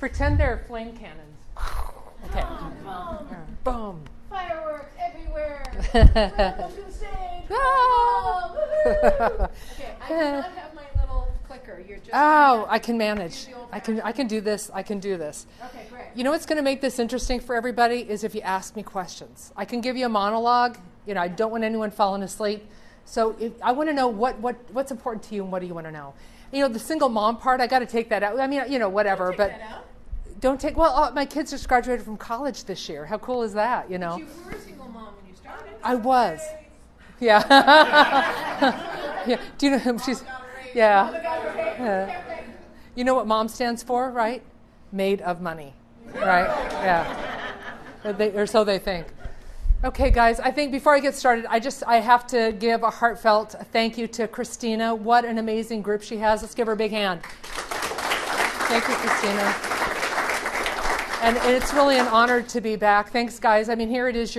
Pretend they're flame cannons. Okay. Boom. Fireworks everywhere. Welcome to the stage. Okay, I do not have my little clicker. You're just. Oh, I can manage. I can do this. I can do this. Okay, great. You know what's going to make this interesting for everybody is if you ask me questions. I can give you a monologue. I don't want anyone falling asleep. So I want to know what's important to you and what do you want to know. The single mom part, I got to take that out. I mean, whatever. Don't take that out. Don't take. My kids just graduated from college this year. How cool is that? But you were a single mom when you started. I was. Yeah. Yeah. Do you know whom she's? Yeah. You know what MOM stands for, right? Made of money, right? Yeah. Or so they think. Okay, guys, I think before I get started, I have to give a heartfelt thank you to Christina. What an amazing group she has. Let's give her a big hand. Thank you, Christina. And it's really an honor to be back. Thanks, guys. I mean, here it is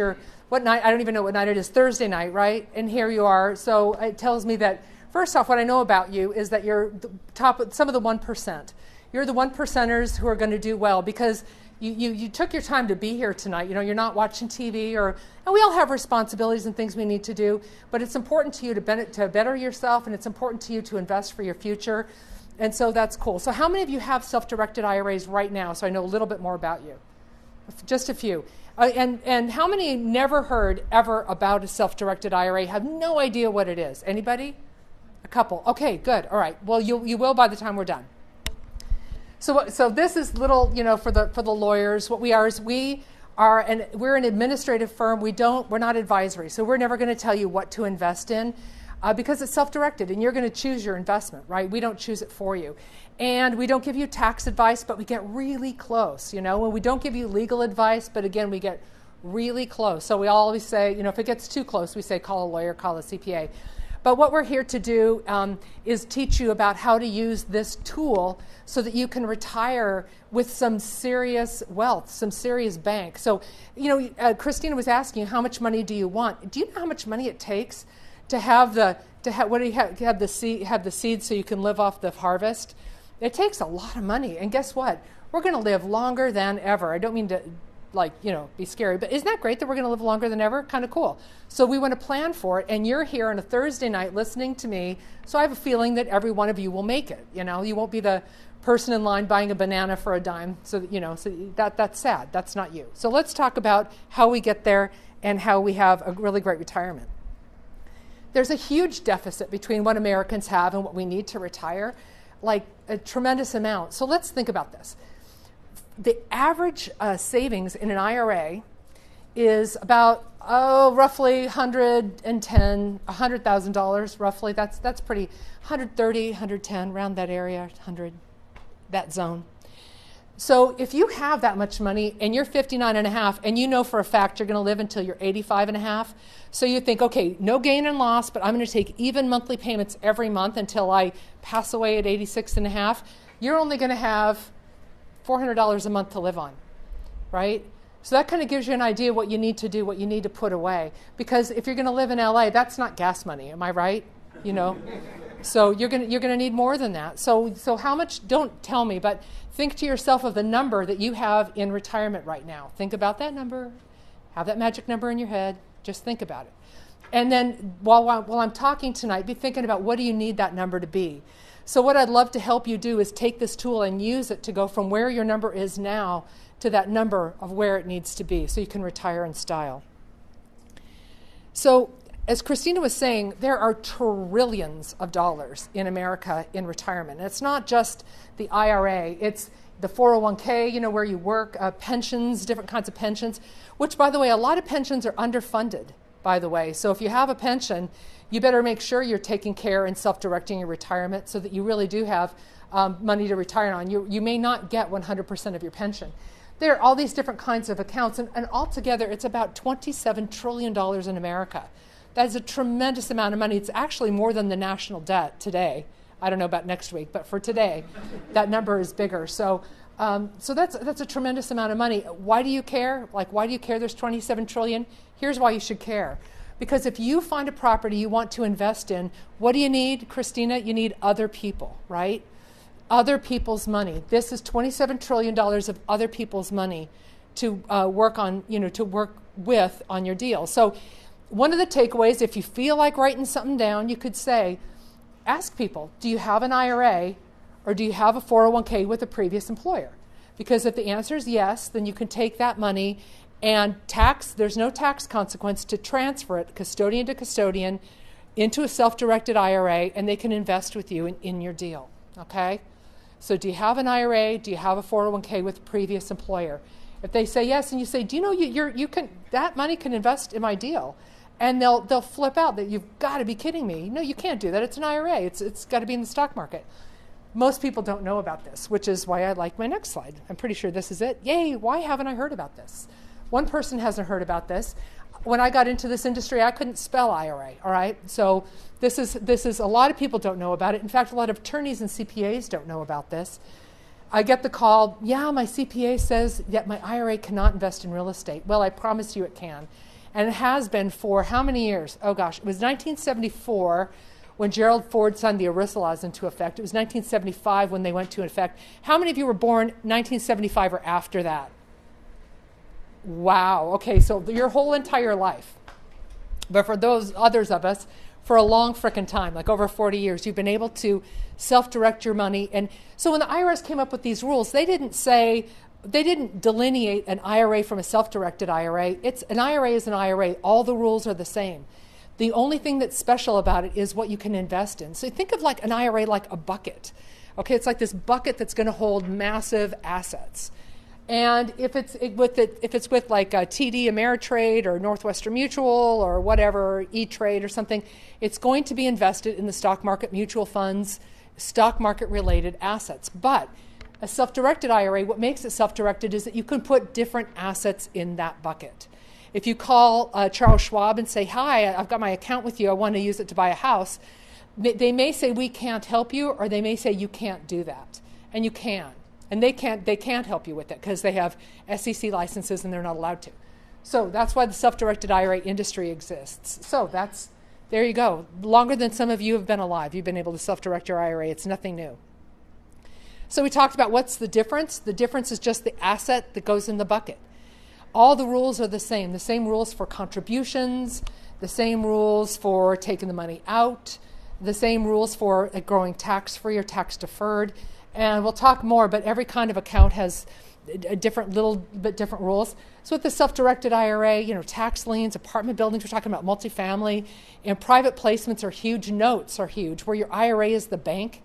what night? I don't even know what night it is. Thursday night, right? And here you are. So it tells me that, first off, what I know about you is that you're some of the 1%. You're the 1%ers who are going to do well because you took your time to be here tonight. You're not watching TV and we all have responsibilities and things we need to do, but it's important to you to better yourself, and it's important to you to invest for your future. And so that's cool. So how many of you have self-directed IRAs right now, so I know a little bit more about you? Just a few. And how many never heard ever about a self-directed IRA, have no idea what it is? Anybody? A couple. Okay, good. All right. Well, you will by the time we're done. So this is little, for the lawyers. What we are is we're an administrative firm. We're not advisory. So we're never going to tell you what to invest in because it's self-directed and you're going to choose your investment, right? We don't choose it for you. And we don't give you tax advice, but we get really close, and we don't give you legal advice, but again, we get really close. So we always say, if it gets too close, we say call a lawyer, call a CPA. But what we're here to do is teach you about how to use this tool so that you can retire with some serious wealth, some serious bank. So, Christina was asking you, how much money do you want? Do you know how much money it takes to have the seed so you can live off the harvest? It takes a lot of money. And guess what? We're going to live longer than ever. I don't mean to be scary, but isn't that great that we're going to live longer than ever? Kind of cool. So we want to plan for it, and you're here on a Thursday night listening to me, so I have a feeling that every one of you will make it. You won't be the person in line buying a banana for a dime, so that's sad. That's not you. So let's talk about how we get there and how we have a really great retirement. There's a huge deficit between what Americans have and what we need to retire, like a tremendous amount. So let's think about this. The average savings in an IRA is about roughly $100,000 roughly. That's pretty, 130, 110, around that area, 100, that zone. So if you have that much money and you're 59 and a half and you know for a fact you're going to live until you're 85 and a half, so you think, okay, no gain and loss, but I'm going to take even monthly payments every month until I pass away at 86 and a half, you're only going to have $400 a month to live on, right? So that kind of gives you an idea what you need to do, what you need to put away. Because if you're going to live in LA, that's not gas money, am I right? So you're going to need more than that. So how much? Don't tell me, but think to yourself of the number that you have in retirement right now. Think about that number. Have that magic number in your head. Just think about it. And then while I'm talking tonight, be thinking about what do you need that number to be. So what I'd love to help you do is take this tool and use it to go from where your number is now to that number of where it needs to be so you can retire in style. So as Christina was saying, there are trillions of dollars in America in retirement. And it's not just the IRA, it's the 401k, where you work, pensions, different kinds of pensions, which, by the way, a lot of pensions are underfunded, by the way. So if you have a pension, you better make sure you're taking care and self-directing your retirement so that you really do have money to retire on. You may not get 100% of your pension. There are all these different kinds of accounts, and altogether it's about $27 trillion in America. That is a tremendous amount of money. It's actually more than the national debt today. I don't know about next week, but for today, that number is bigger. So that's a tremendous amount of money. Why do you care? Why do you care there's 27 trillion? Here's why you should care. Because if you find a property you want to invest in, what do you need, Christina? You need other people, right? other people's money. This is $27 trillion of other people's money to work on, to work with on your deal. So one of the takeaways, if you feel like writing something down, you could say, ask people, do you have an IRA or do you have a 401k with a previous employer? Because if the answer is yes, then you can take that money and there's no tax consequence to transfer it custodian to custodian into a self-directed IRA, and they can invest with you in your deal, okay? So do you have an IRA? Do you have a 401k with a previous employer? If they say yes, and you say, do you know you can, that money can invest in my deal? And they'll flip out that you've got to be kidding me. No, you can't do that. It's an IRA. It's got to be in the stock market. Most people don't know about this, which is why I like my next slide. I'm pretty sure this is it. Yay, why haven't I heard about this? One person hasn't heard about this. When I got into this industry, I couldn't spell IRA, all right? So this is a lot of people don't know about it. In fact, a lot of attorneys and CPAs don't know about this. I get the call, yeah, my CPA says that my IRA cannot invest in real estate. Well, I promise you it can. And it has been for how many years? Oh gosh, it was 1974 when Gerald Ford signed the ERISA laws into effect. It was 1975 when they went to effect. How many of you were born 1975 or after that? Wow, okay, so your whole entire life. But for those others of us, for a long frickin' time, like over 40 years, you've been able to self-direct your money. And so when the IRS came up with these rules, they didn't delineate an IRA from a self-directed IRA. An IRA is an IRA. All the rules are the same. The only thing that's special about it is what you can invest in. So think of like an IRA like a bucket. Okay, it's like this bucket that's going to hold massive assets. And if it's with like a TD Ameritrade or Northwestern Mutual or whatever, E-Trade or something, it's going to be invested in the stock market, mutual funds, stock market related assets. But a self-directed IRA, what makes it self-directed is that you can put different assets in that bucket. If you call Charles Schwab and say, hi, I've got my account with you, I want to use it to buy a house, they may say we can't help you, or they may say you can't do that. And you can. And they can't help you with it because they have SEC licenses and they're not allowed to. So that's why the self-directed IRA industry exists. So there you go. Longer than some of you have been alive, you've been able to self-direct your IRA. It's nothing new. So we talked about what's the difference. The difference is just the asset that goes in the bucket. All the rules are the same rules for contributions, the same rules for taking the money out, the same rules for it growing tax-free or tax-deferred. And we'll talk more, but every kind of account has a different rules. So with the self-directed IRA, tax liens, apartment buildings, we're talking about multifamily, and private placements are huge, notes are huge, where your IRA is the bank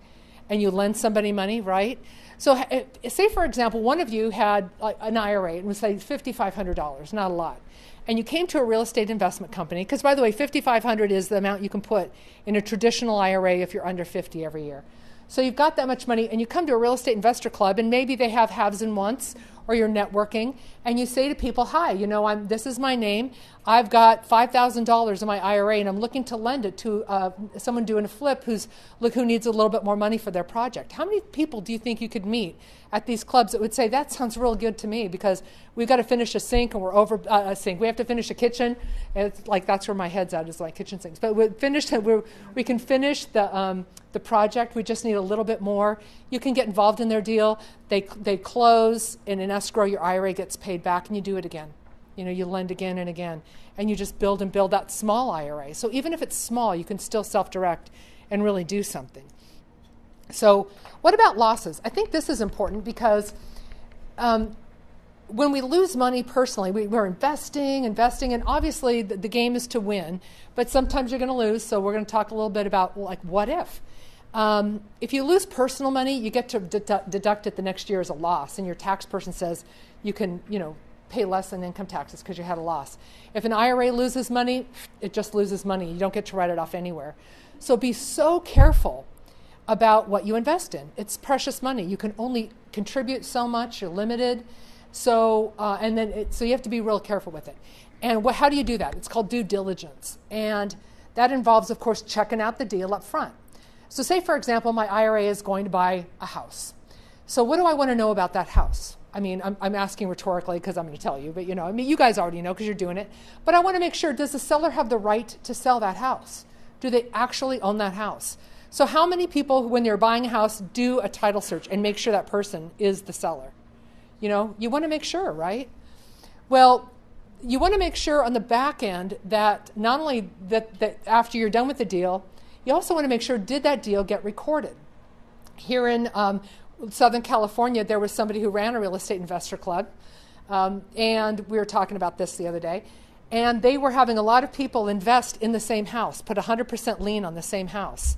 and you lend somebody money, right? So say, for example, one of you had an IRA, and was say $5,500, not a lot. And you came to a real estate investment company, because by the way, $5,500 is the amount you can put in a traditional IRA if you're under 50 every year. So you've got that much money, and you come to a real estate investor club, and maybe they have haves and wants, or you're networking, and you say to people, hi, this is my name. I've got $5,000 in my IRA, and I'm looking to lend it to someone doing a flip who needs a little bit more money for their project. How many people do you think you could meet at these clubs that would say, that sounds real good to me because we've got to finish a sink and we're over a sink. We have to finish a kitchen. And it's like that's where my head's at is like kitchen sinks. But we can finish the project. We just need a little bit more. You can get involved in their deal. They close, and in escrow, your IRA gets paid back, and you do it again. You lend again and again, and you just build and build that small IRA. So even if it's small, you can still self-direct and really do something. So what about losses? I think this is important because when we lose money personally, we're investing, and obviously the game is to win, but sometimes you're going to lose, so we're going to talk a little bit about like what if. If you lose personal money, you get to deduct it the next year as a loss, and your tax person says you can, pay less in income taxes because you had a loss. If an IRA loses money, it just loses money. You don't get to write it off anywhere. So be so careful about what you invest in. It's precious money. You can only contribute so much. You're limited. So so you have to be real careful with it. And how do you do that? It's called due diligence. And that involves, of course, checking out the deal up front. So say, for example, my IRA is going to buy a house. So what do I want to know about that house? I mean, I'm asking rhetorically because I'm going to tell you, but you guys already know because you're doing it. But I want to make sure, does the seller have the right to sell that house? Do they actually own that house? So how many people, when they're buying a house, do a title search and make sure that person is the seller? You know, you want to make sure, right? Well, you want to make sure on the back end that not only that after you're done with the deal, you also want to make sure, did that deal get recorded? Here in Southern California, there was somebody who ran a real estate investor club, and we were talking about this the other day, and they were having a lot of people invest in the same house, put 100% lien on the same house.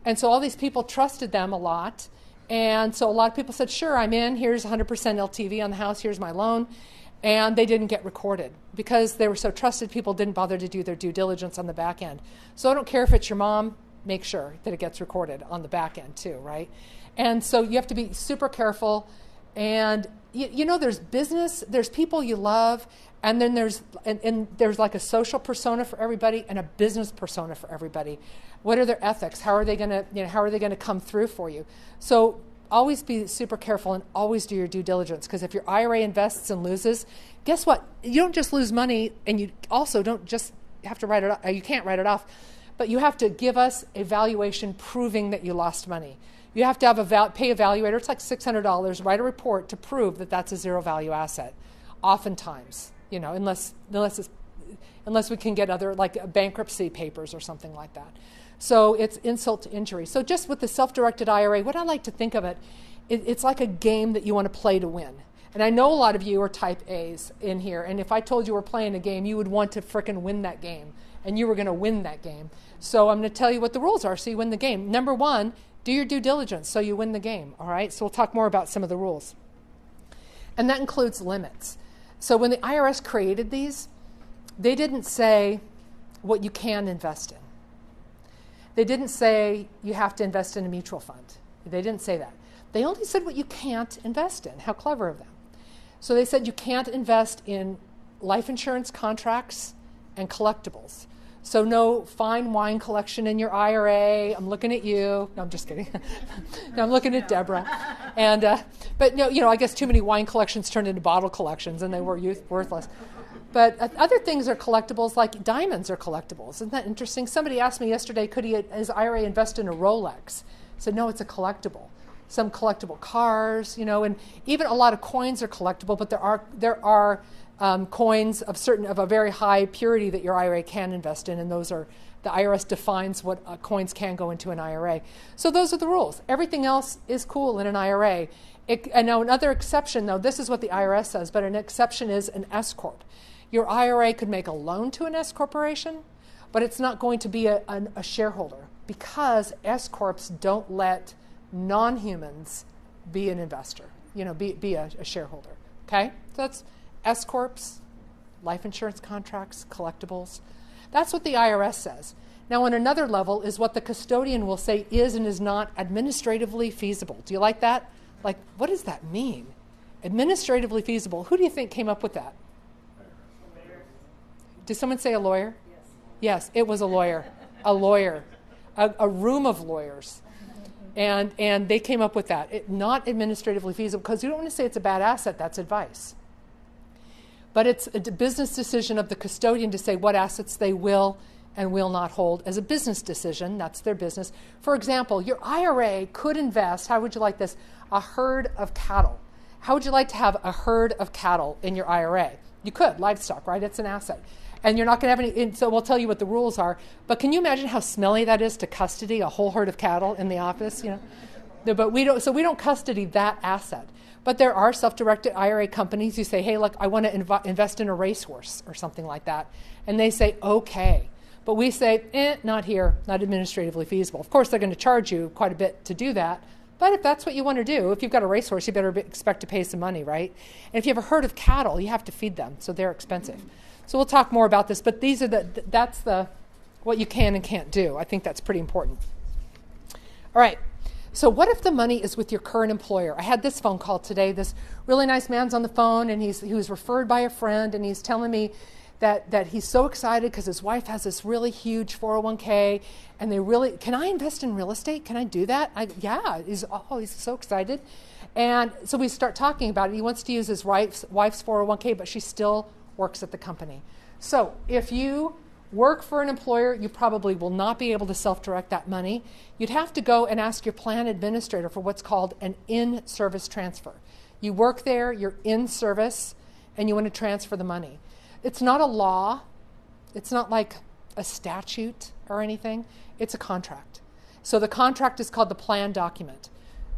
And so all these people trusted them a lot, and so a lot of people said, sure, I'm in, here's 100% LTV on the house, here's my loan, and they didn't get recorded because they were so trusted, people didn't bother to do their due diligence on the back end. So I don't care if it's your mom, make sure that it gets recorded on the back end too, right? And so you have to be super careful. And you know, there's business, there's people you love, and then there's like a social persona for everybody and a business persona for everybody. What are their ethics? How are they going to come through for you? So always be super careful and always do your due diligence, because if your IRA invests and loses, guess what? You don't just lose money, and you also don't just have to write it off. You can't write it off, but you have to give us a valuation proving that you lost money. You have to have pay evaluator. It's like $600. Write a report to prove that that's a zero value asset. Oftentimes, you know, unless we can get other, like bankruptcy papers or something like that. So it's insult to injury. So just with the self-directed IRA, what I like to think of it's like a game that you want to play to win. And I know a lot of you are type A's in here, and if I told you we're playing a game, you would want to frickin' win that game, and you were going to win that game. So I'm going to tell you what the rules are so you win the game. Number one, do your due diligence so you win the game, all right? So we'll talk more about some of the rules. And that includes limits. So when the IRS created these, they didn't say what you can invest in. They didn't say you have to invest in a mutual fund. They didn't say that. They only said what you can't invest in. How clever of them. So they said you can't invest in life insurance contracts and collectibles. So no fine wine collection in your IRA. I'm looking at you. No, I'm just kidding. No, I'm looking at Deborah. And but no, you know, I guess too many wine collections turned into bottle collections, and they were worthless. But other things are collectibles, like diamonds are collectibles. Isn't that interesting? Somebody asked me yesterday, could his IRA invest in a Rolex? I said, no, it's a collectible. Some collectible cars, you know, and even a lot of coins are collectible, but there are coins of a very high purity that your IRA can invest in, and those are, the IRS defines what coins can go into an IRA. So those are the rules. Everything else is cool in an IRA. And now another exception, though, this is what the IRS says, but an exception is an S corp. Your IRA could make a loan to an S corporation, but it's not going to be a shareholder, because S corps don't let non-humans be an investor, you know, be a shareholder. Okay, so that's S corps, life insurance contracts, collectibles. That's what the IRS says. Now, on another level is what the custodian will say is and is not administratively feasible. Do you like that? Like, what does that mean? Administratively feasible. Who do you think came up with that? Did someone say a lawyer? Yes, it was a lawyer. A lawyer. A room of lawyers. And they came up with that. Not administratively feasible, because you don't want to say it's a bad asset. That's advice. But it's a business decision of the custodian to say what assets they will and will not hold as a business decision. That's their business. For example, your IRA could invest, how would you like this, a herd of cattle. How would you like to have a herd of cattle in your IRA? You could, livestock, right? It's an asset. And you're not going to have any, so we'll tell you what the rules are. But can you imagine how smelly that is to custody a whole herd of cattle in the office? You know, no, but we don't custody that asset. But there are self-directed IRA companies who say, hey, look, I want to invest in a racehorse or something like that. And they say, okay. But we say, not here, not administratively feasible. Of course, they're going to charge you quite a bit to do that. But if that's what you want to do, if you've got a racehorse, you better expect to pay some money, right? And if you have a herd of cattle, you have to feed them, so they're expensive. So we'll talk more about this, but these are that's what you can and can't do. I think that's pretty important. All right. So what if the money is with your current employer? I had this phone call today. This really nice man's on the phone, and he was referred by a friend, and he's telling me that he's so excited because his wife has this really huge 401k, and can I invest in real estate? Can I do that? Yeah. He's so excited. And so we start talking about it. He wants to use his wife's 401k, but she still works at the company. So if you work for an employer, you probably will not be able to self-direct that money. You'd have to go and ask your plan administrator for what's called an in-service transfer. You work there, you're in service, and you want to transfer the money. It's not a law. It's not like a statute or anything. It's a contract. So the contract is called the plan document.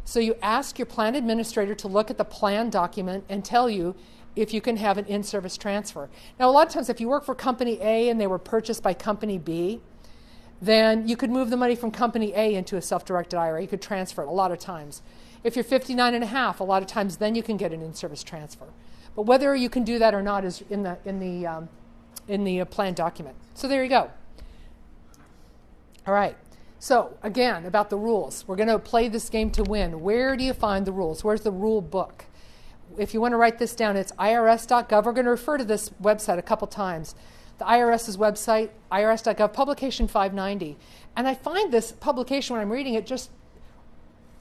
So you ask your plan administrator to look at the plan document and tell you if you can have an in-service transfer. Now, a lot of times if you work for Company A and they were purchased by Company B, then you could move the money from Company A into a self-directed IRA. You could transfer it a lot of times. If you're 59 and a half, a lot of times then you can get an in-service transfer. But whether you can do that or not is in the plan document. So there you go. All right. So again, about the rules. We're going to play this game to win. Where do you find the rules? Where's the rule book? If you want to write this down, it's irs.gov. We're going to refer to this website a couple times. The IRS's website, irs.gov, publication 590. And I find this publication, when I'm reading it, just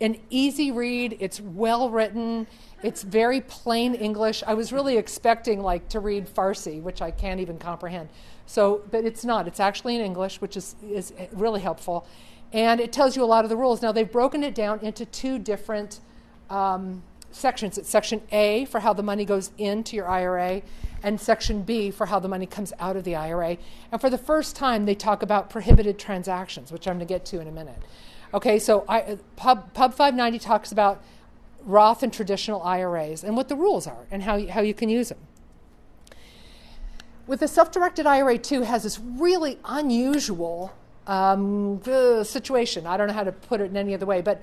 an easy read. It's well written. It's very plain English. I was really expecting to read Farsi, which I can't even comprehend. So, but it's not. It's actually in English, which is really helpful. And it tells you a lot of the rules. Now, they've broken it down into two different sections. It's Section A for how the money goes into your IRA, and Section B for how the money comes out of the IRA. And for the first time, they talk about prohibited transactions, which I'm going to get to in a minute. Okay, so Pub 590 talks about Roth and traditional IRAs and what the rules are and how you can use them. With the self-directed IRA, too, has this really unusual situation. I don't know how to put it in any other way, but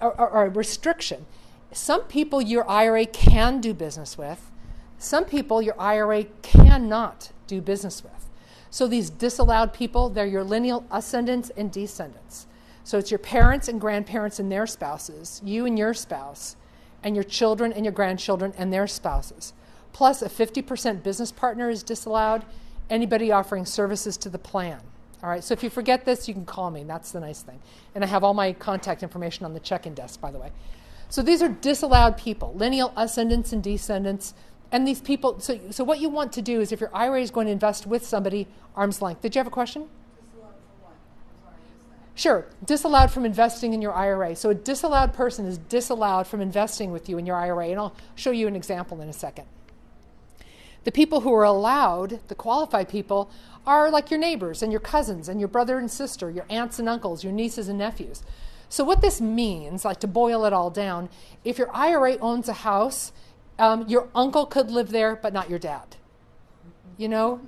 or a restriction. Some people your IRA can do business with. Some people your IRA cannot do business with. So these disallowed people, they're your lineal ascendants and descendants. So it's your parents and grandparents and their spouses, you and your spouse, and your children and your grandchildren and their spouses. Plus a 50% business partner is disallowed, anybody offering services to the plan. All right, so if you forget this, you can call me. That's the nice thing. And I have all my contact information on the check-in desk, by the way. So these are disallowed people, lineal ascendants and descendants. And these people, so what you want to do is if your IRA is going to invest with somebody, arm's length. Did you have a question? Disallowed for what? I'm sorry, I missed that. Sure, disallowed from investing in your IRA. So a disallowed person is disallowed from investing with you in your IRA. And I'll show you an example in a second. The people who are allowed, the qualified people, are like your neighbors and your cousins and your brother and sister, your aunts and uncles, your nieces and nephews. So what this means, to boil it all down, if your IRA owns a house, your uncle could live there, but not your dad. Your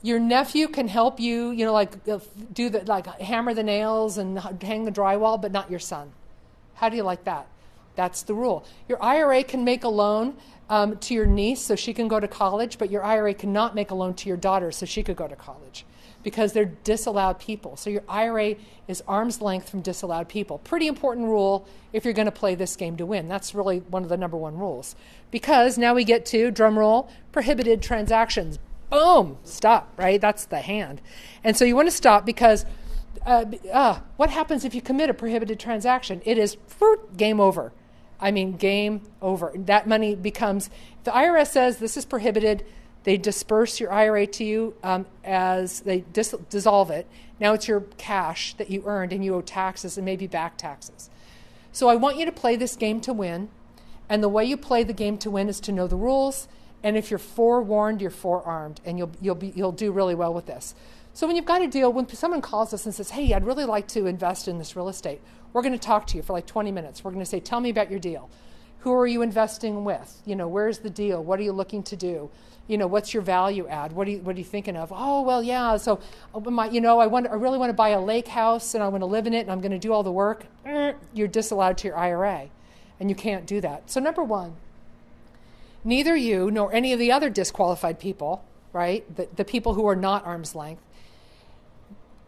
nephew can help you, do hammer the nails and hang the drywall, but not your son. How do you like that? That's the rule. Your IRA can make a loan to your niece so she can go to college, but your IRA cannot make a loan to your daughter so she could go to college because they're disallowed people. So your IRA is arm's length from disallowed people. Pretty important rule if you're going to play this game to win. That's really one of the number one rules. Because now we get to, drum roll, prohibited transactions. Boom, stop, right? That's the hand. And so you want to stop because what happens if you commit a prohibited transaction? It is game over. Game over. That money becomes, if the IRS says this is prohibited, they disperse your IRA to you as they dissolve it. Now it's your cash that you earned and you owe taxes and maybe back taxes. So I want you to play this game to win. And the way you play the game to win is to know the rules. And if you're forewarned, you're forearmed. And you'll do really well with this. So when you've got a deal, when someone calls us and says, hey, I'd really like to invest in this real estate, we're going to talk to you for 20 minutes. We're going to say, tell me about your deal. Who are you investing with? Where's the deal? What are you looking to do? What's your value add? What are you thinking of? Oh, well, yeah. So, I really want to buy a lake house and I want to live in it and I'm going to do all the work. You're disallowed to your IRA and you can't do that. So number one, neither you nor any of the other disqualified people, right? The people who are not arm's length,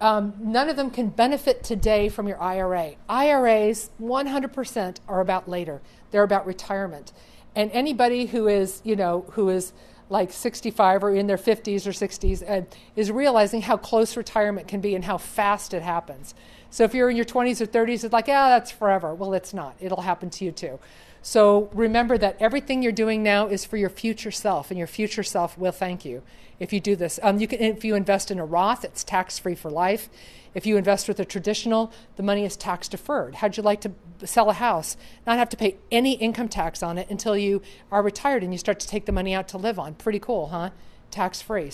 none of them can benefit today from your IRA. IRAs, 100% are about later. They're about retirement. And anybody who is 65 or in their 50s or 60s is realizing how close retirement can be and how fast it happens. So if you're in your 20s or 30s, it's that's forever. Well, it's not. It'll happen to you too. So remember that everything you're doing now is for your future self, and your future self will thank you if you do this. If you invest in a Roth, it's tax-free for life. If you invest with a traditional, the money is tax deferred. How'd you like to sell a house, not have to pay any income tax on it until you are retired and you start to take the money out to live on? Pretty cool, huh? Tax-free.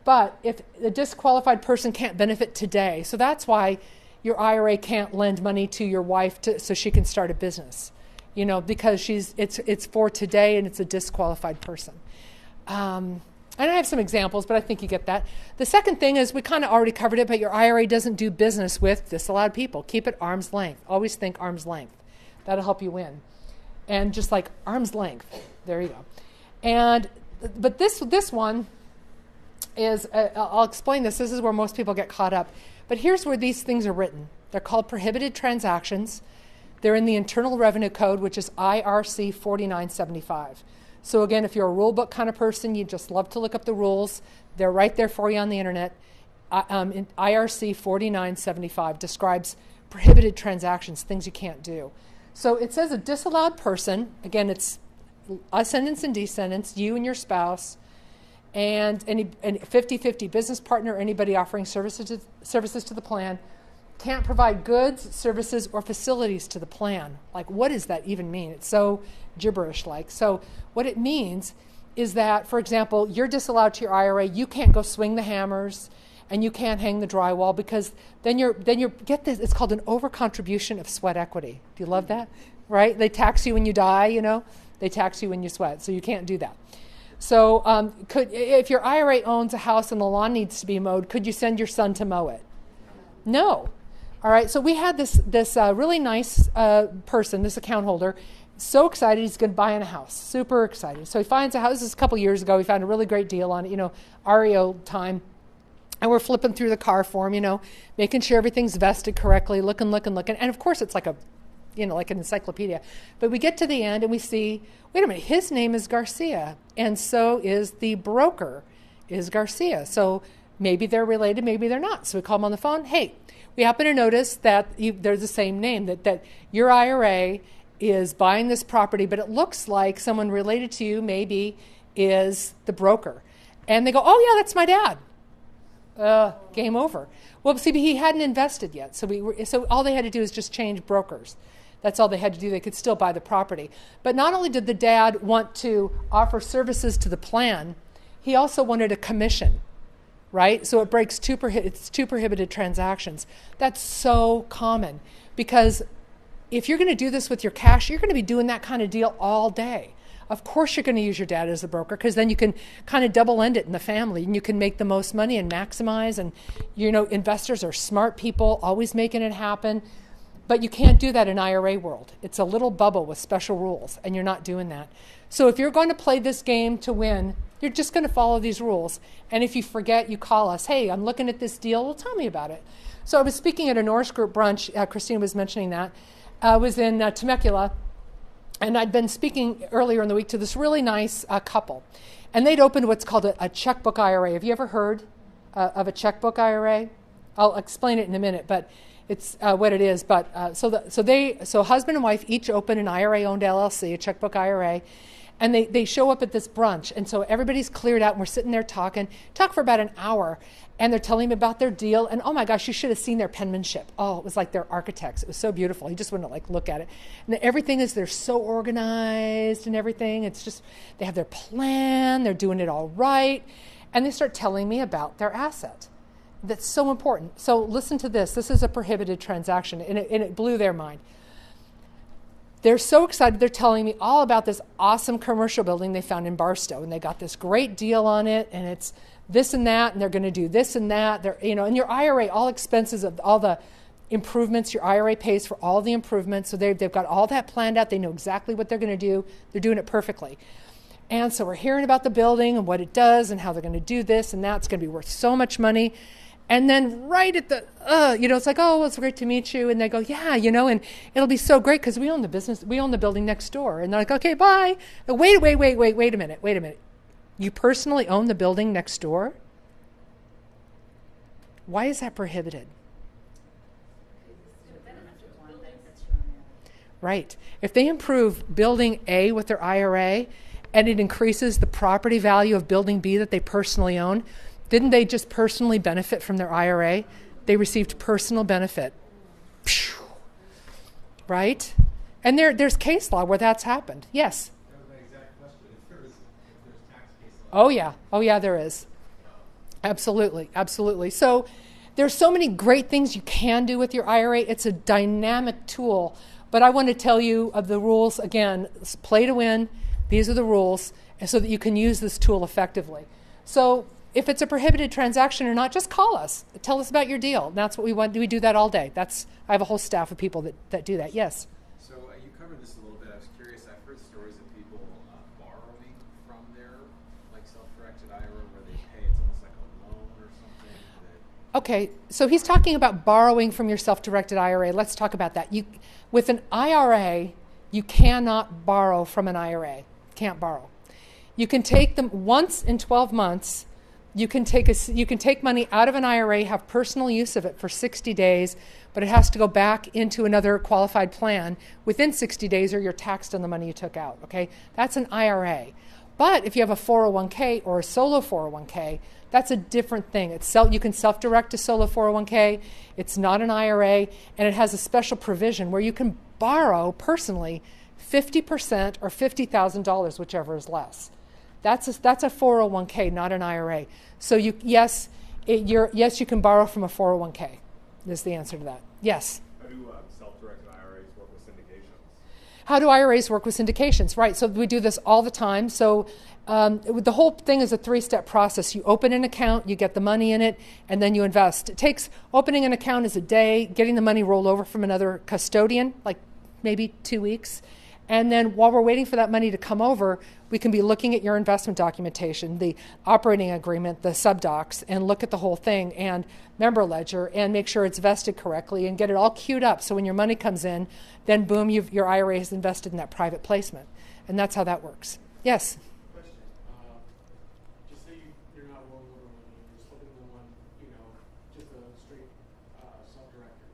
But if the disqualified person can't benefit today, so that's why your IRA can't lend money to your wife so she can start a business, because it's for today and it's a disqualified person. And I have some examples, but I think you get that. The second thing is we kind of already covered it, but your IRA doesn't do business with disallowed people. Keep it arm's length. Always think arm's length. That'll help you win. And just like arm's length. There you go. But this one is, I'll explain this. This is where most people get caught up. But here's where these things are written. They're called prohibited transactions. They're in the Internal Revenue Code, which is IRC 4975. So again, if you're a rule book kind of person, you just love to look up the rules. They're right there for you on the internet. IRC 4975 describes prohibited transactions, things you can't do. So it says a disallowed person, again, it's ascendants and descendants, you and your spouse, and any 50-50 business partner, anybody offering services to the plan, can't provide goods, services, or facilities to the plan. Like, what does that even mean? It's so gibberish-like. So what it means is that, for example, you're disallowed to your IRA. You can't go swing the hammers, and you can't hang the drywall, because then you're get this. It's called an overcontribution of sweat equity. Do you love that? Right? They tax you when you die. They tax you when you sweat, so you can't do that. So if your IRA owns a house and the lawn needs to be mowed, could you send your son to mow it? No. All right, so we had this really nice person, this account holder, so excited he's going to buy in a house, super excited. So he finds a house. This is a couple years ago. He found a really great deal on it, REO time. And we're flipping through the car for him, making sure everything's vested correctly, looking. And of course, it's like like an encyclopedia. But we get to the end and we see, wait a minute, his name is Garcia. And so is the broker, is Garcia. So maybe they're related, maybe they're not. So we call him on the phone. Hey, we happen to notice that they're the same name, that your IRA is buying this property, but it looks like someone related to you maybe is the broker. And they go, oh, yeah, that's my dad. Game over. Well, see, but he hadn't invested yet. So all they had to do is just change brokers. That's all they had to do. They could still buy the property. But not only did the dad want to offer services to the plan, he also wanted a commission. Right? So it breaks two prohibited transactions. That's so common, because if you're going to do this with your cash, you're going to be doing that kind of deal all day. Of course you're going to use your dad as the broker, because then you can kind of double end it in the family and you can make the most money and maximize. And investors are smart people, always making it happen. But you can't do that in IRA world. It's a little bubble with special rules, and you're not doing that. So if you're going to play this game to win, you're just going to follow these rules. And if you forget, you call us. Hey, I'm looking at this deal. Well, tell me about it. So I was speaking at a Norse Group brunch. Christina was mentioning that. I was in Temecula, and I'd been speaking earlier in the week to this really nice couple. And they'd opened what's called a checkbook IRA. Have you ever heard of a checkbook IRA? I'll explain it in a minute, but it's what it is. But so husband and wife each opened an IRA-owned LLC, a checkbook IRA. And they show up at this brunch, and so everybody's cleared out, and we're sitting there talk for about an hour, and they're telling me about their deal, and oh my gosh, you should have seen their penmanship. Oh, it was like they're architects. It was so beautiful. You just wouldn't look at it. And everything they're so organized and everything. It's just, they have their plan, they're doing it all right, and they start telling me about their asset. That's so important. So listen to this. This is a prohibited transaction, and it blew their mind. They're so excited. They're telling me all about this awesome commercial building they found in Barstow, and they got this great deal on it, and it's this and that, and they're going to do this and that. And your IRA, all expenses of all the improvements, your IRA pays for all the improvements, so they've got all that planned out. They know exactly what they're going to do. They're doing it perfectly. And so we're hearing about the building and what it does and how they're going to do this and that. It's going to be worth so much money. And then right at the, it's like, oh, well, it's great to meet you. And they go, yeah, and it'll be so great because we own the business. We own the building next door. And they're like, okay, bye. Wait a minute. You personally own the building next door? Why is that prohibited? Right. If they improve building A with their IRA and it increases the property value of building B that they personally own, didn't they just personally benefit from their IRA? They received personal benefit. Right? And there's case law where that's happened. Yes? That was my exact question. If there's tax case law. Oh, yeah. Oh, yeah, there is. Absolutely. Absolutely. So there's so many great things you can do with your IRA. It's a dynamic tool. But I want to tell you of the rules. Again, play to win. These are the rules so that you can use this tool effectively. So if it's a prohibited transaction or not, just call us. Tell us about your deal. That's what we want. We do that all day. I have a whole staff of people that do that. Yes? So you covered this a little bit. I was curious. I've heard stories of people borrowing from their self-directed IRA where they pay. It's almost like a loan or something. Okay, so he's talking about borrowing from your self-directed IRA. Let's talk about that. With an IRA, you cannot borrow from an IRA. Can't borrow. You can take them once in 12 months. You can take money out of an IRA, have personal use of it for 60 days, but it has to go back into another qualified plan within 60 days or you're taxed on the money you took out, okay? That's an IRA. But if you have a 401k or a solo 401k, that's a different thing. You can self-direct a solo 401k. It's not an IRA, and it has a special provision where you can borrow personally 50% or $50,000, whichever is less. That's a 401k, not an IRA. So yes, you can borrow from a 401k. Is the answer to that? Yes. How do self-directed IRAs work with syndications? How do IRAs work with syndications? Right. So we do this all the time. So the whole thing is a 3-step process. You open an account, you get the money in it, and then you invest. Opening an account is a day, getting the money rolled over from another custodian, like maybe 2 weeks. And then while we're waiting for that money to come over, we can be looking at your investment documentation, the operating agreement, the subdocs, and look at the whole thing and member ledger and make sure it's vested correctly and get it all queued up. So when your money comes in, then boom, your IRA is invested in that private placement. And that's how that works. Yes? Question. Just say you're not rolling over money, you're slipping them on, just a straight self-directed.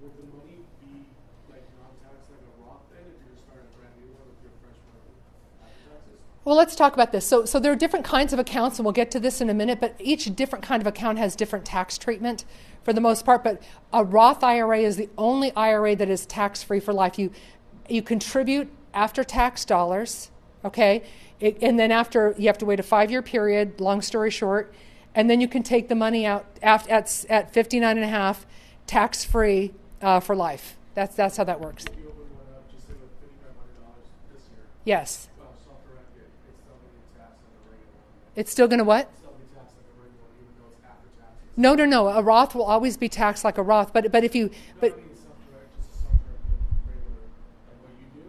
Would the money be non-taxed like a Roth then if you're starting a brand new one with your fresh money after taxes? Well, let's talk about this. So there are different kinds of accounts, and we'll get to this in a minute, but each different kind of account has different tax treatment for the most part. But a Roth IRA is the only IRA that is tax-free for life. You contribute after tax dollars, okay? And then after, you have to wait a 5-year period, long story short, and then you can take the money out at 59.5, tax-free for life. That's how that works. If you open one up, just say with $5,500 this year. Yes. Well, self-directed, it's still going to be taxed like a regular one. It's still going to what? It's still going to be taxed like a regular one, even though it's after taxes. No. A Roth will always be taxed like a Roth. But if you... But self-direct, just a self-directed regular, like what you do.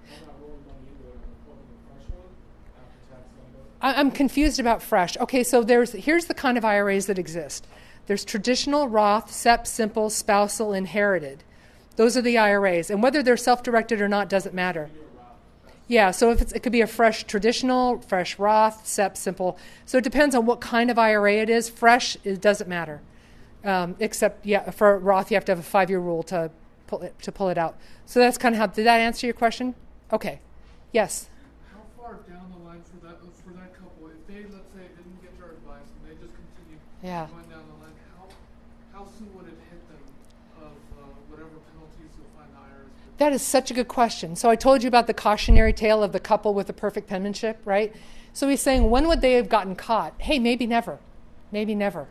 I'm not rolling money into it. I'm opening a fresh one after tax on it. I'm confused about fresh. Okay, so here's the kind of IRAs that exist. There's traditional Roth, SEP, simple, spousal, inherited. Those are the IRAs. And whether they're self-directed or not doesn't matter. Yeah, so it could be a fresh traditional, fresh Roth, SEP, simple. So it depends on what kind of IRA it is. Fresh, it doesn't matter. Except, for Roth, you have to have a 5-year rule to pull it out. So that's kind of how, did that answer your question? Okay. Yes? How far down the line for that couple, if they, let's say, didn't get your advice and they just continued going down the line, how soon would it hit them of whatever penalties you'll find the IRS? That is such a good question. So I told you about the cautionary tale of the couple with the perfect penmanship, right? So he's saying, when would they have gotten caught? Hey, maybe never. Maybe never.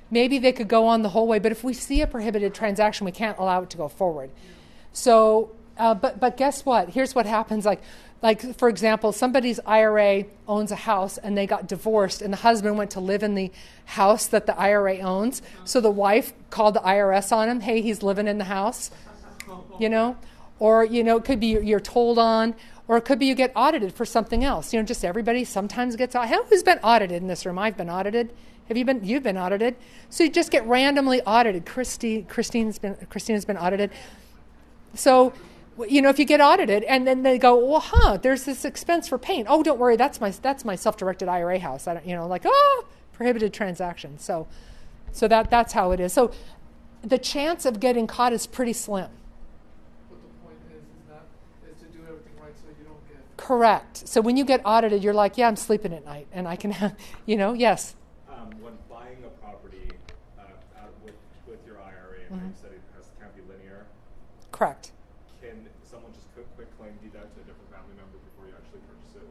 Maybe they could go on the whole way, but if we see a prohibited transaction, we can't allow it to go forward. So, but guess what? Here's what happens. Like for example, somebody's IRA owns a house and they got divorced and the husband went to live in the house that the IRA owns. So the wife called the IRS on him. Hey, he's living in the house, or, it could be you're told on, or it could be you get audited for something else. Just everybody sometimes gets audited. Who's been audited in this room? I've been audited. You've been audited. So you just get randomly audited. Christine's been audited. So, if you get audited and then they go, well, there's this expense for paint. Oh, don't worry, that's my self-directed IRA house. I don't, prohibited transaction. So that's how it is. So the chance of getting caught is pretty slim. But the point is Correct. So when you get audited, you're like, yeah, I'm sleeping at night, and I can have, yes. When buying a property with your IRA, and you said it can't be linear. Correct. Can someone just quick claim deed that to a different family member before you actually purchase it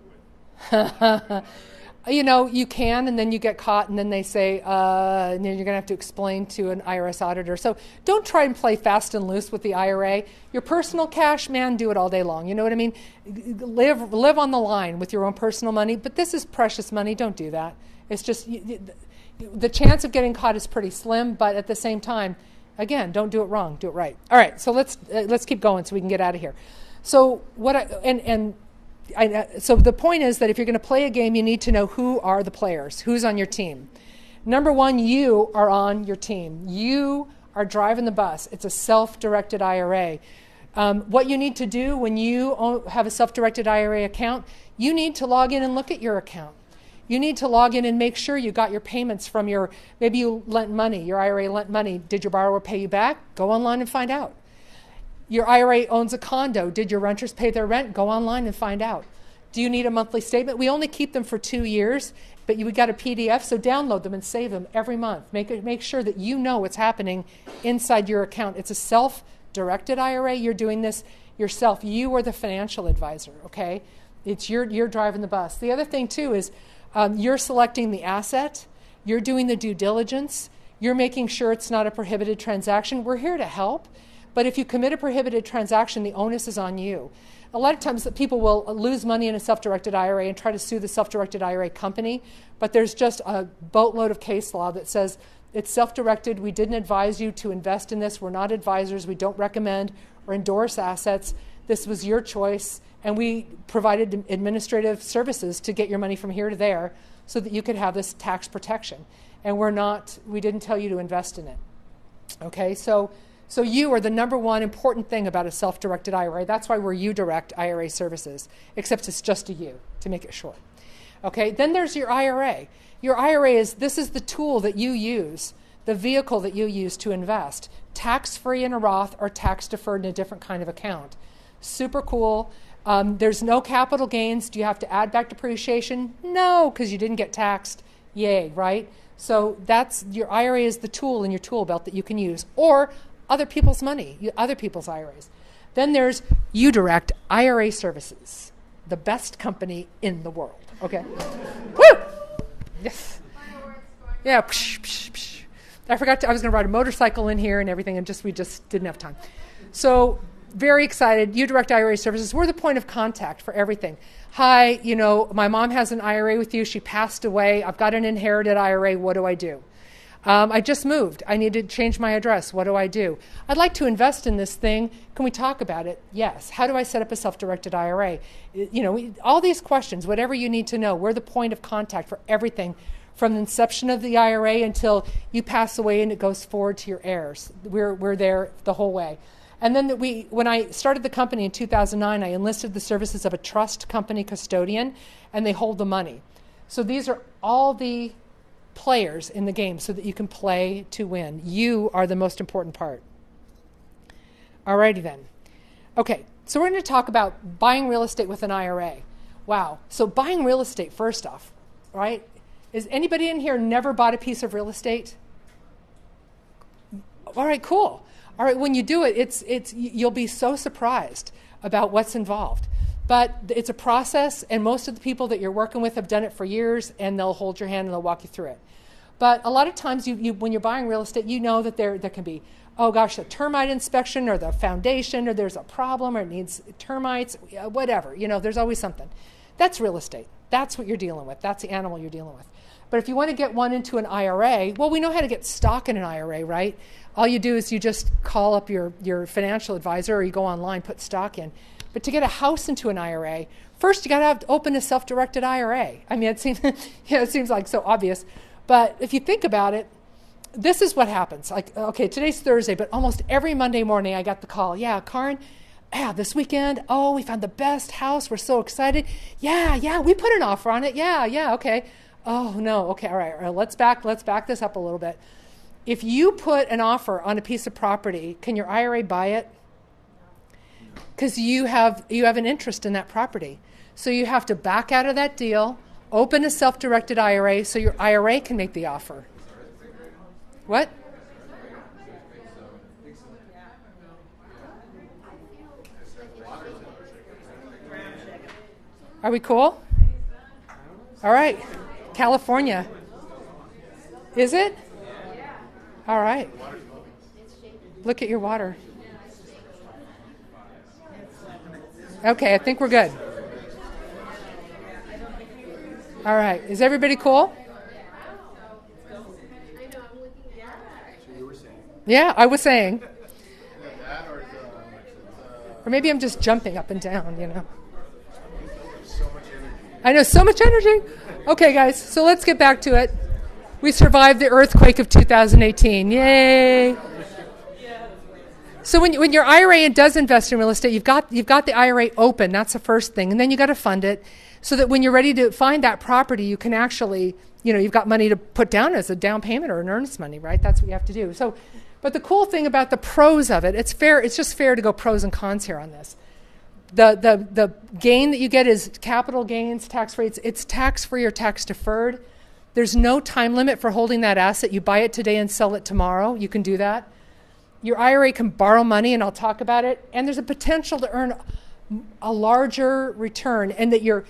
with? You can, and then you get caught, and then they say, and then you're going to have to explain to an IRS auditor. So don't try and play fast and loose with the IRA. Your personal cash, man, do it all day long. You know what I mean? Live on the line with your own personal money, but this is precious money. Don't do that. It's just the chance of getting caught is pretty slim, but at the same time, again, don't do it wrong. Do it right. All right, so let's keep going so we can get out of here. So so the point is that if you're going to play a game, you need to know who are the players, who's on your team. Number one, you are on your team. You are driving the bus. It's a self-directed IRA. What you need to do when you have a self-directed IRA account, you need to log in and look at your account. You need to log in and make sure you got your payments from maybe you lent money, your IRA lent money. Did your borrower pay you back? Go online and find out. Your IRA owns a condo. Did your renters pay their rent? Go online and find out. Do you need a monthly statement? We only keep them for 2 years, but we got a PDF, so download them and save them every month. Make sure that you know what's happening inside your account. It's a self-directed IRA. You're doing this yourself. You are the financial advisor, okay? You're driving the bus. The other thing, too, is you're selecting the asset. You're doing the due diligence. You're making sure it's not a prohibited transaction. We're here to help. But if you commit a prohibited transaction, the onus is on you. A lot of times people will lose money in a self-directed IRA and try to sue the self-directed IRA company, but there's just a boatload of case law that says it's self-directed. We didn't advise you to invest in this. We're not advisors. We don't recommend or endorse assets. This was your choice, and we provided administrative services to get your money from here to there so that you could have this tax protection. And we didn't tell you to invest in it. Okay, so you are the number one important thing about a self-directed IRA. That's why we're uDirect IRA Services, except it's just a U, to make it short. Okay, then there's your IRA. Your IRA is the tool that you use, the vehicle that you use to invest, tax-free in a Roth or tax-deferred in a different kind of account. Super cool. There's no capital gains. Do you have to add back depreciation? No, because you didn't get taxed. Yay, right? So your IRA is the tool in your tool belt that you can use, or other people's money, other people's IRAs. Then there's uDirect IRA Services, the best company in the world. Okay. Woo! Yes. Yeah. Psh, psh, psh. I was going to ride a motorcycle in here and everything, and we just didn't have time. So very excited. uDirect IRA Services. We're the point of contact for everything. Hi, my mom has an IRA with you. She passed away. I've got an inherited IRA. What do I do? I just moved. I need to change my address. What do I do? I'd like to invest in this thing. Can we talk about it? Yes. How do I set up a self-directed IRA? All these questions, whatever you need to know, we're the point of contact for everything from the inception of the IRA until you pass away and it goes forward to your heirs. We're there the whole way. And then when I started the company in 2009, I enlisted the services of a trust company custodian, and they hold the money. So these are all the players in the game so that you can play to win. You are the most important part. Alrighty then. Okay, so we're going to talk about buying real estate with an IRA. Wow. So buying real estate, first off, right? Is anybody in here never bought a piece of real estate? All right, cool. All right, when you do it, you'll be so surprised about what's involved. But it's a process, and most of the people that you're working with have done it for years, and they'll hold your hand and they'll walk you through it. But a lot of times, when you're buying real estate, you know that there can be, a termite inspection, or the foundation, or there's a problem, or it needs termites, whatever. There's always something. That's real estate. That's what you're dealing with. That's the animal you're dealing with. But if you want to get one into an IRA, well, we know how to get stock in an IRA, right? All you do is you just call up your financial advisor, or you go online, put stock in. But to get a house into an IRA, first you got to open a self-directed IRA. I mean, it seems like so obvious. But if you think about it, this is what happens. Like, okay, today's Thursday, but almost every Monday morning I got the call. Yeah, Kaaren, this weekend, we found the best house. We're so excited. Yeah, we put an offer on it. Yeah, okay. Oh, no, okay, all right, let's back this up a little bit. If you put an offer on a piece of property, can your IRA buy it? Because you have an interest in that property. So you have to back out of that deal, open a self-directed IRA so your IRA can make the offer. What? Are we cool? All right. California. Is it? All right. Look at your water. Okay, I think we're good. All right. Is everybody cool? Yeah, I was saying. Or maybe I'm just jumping up and down, you know. I know, so much energy. Okay, guys, so let's get back to it. We survived the earthquake of 2018. Yay. So when your IRA does invest in real estate, you've got the IRA open. That's the first thing. And then you got to fund it so that when you're ready to find that property, you can actually, you've got money to put down as a down payment or an earnest money, right? That's what you have to do. So, but the cool thing about the pros of it, it's just fair to go pros and cons here on this. The gain that you get is capital gains, tax rates. It's tax-free or tax-deferred. There's no time limit for holding that asset. You buy it today and sell it tomorrow. You can do that. Your IRA can borrow money, and I'll talk about it. And there's a potential to earn a larger return, and that your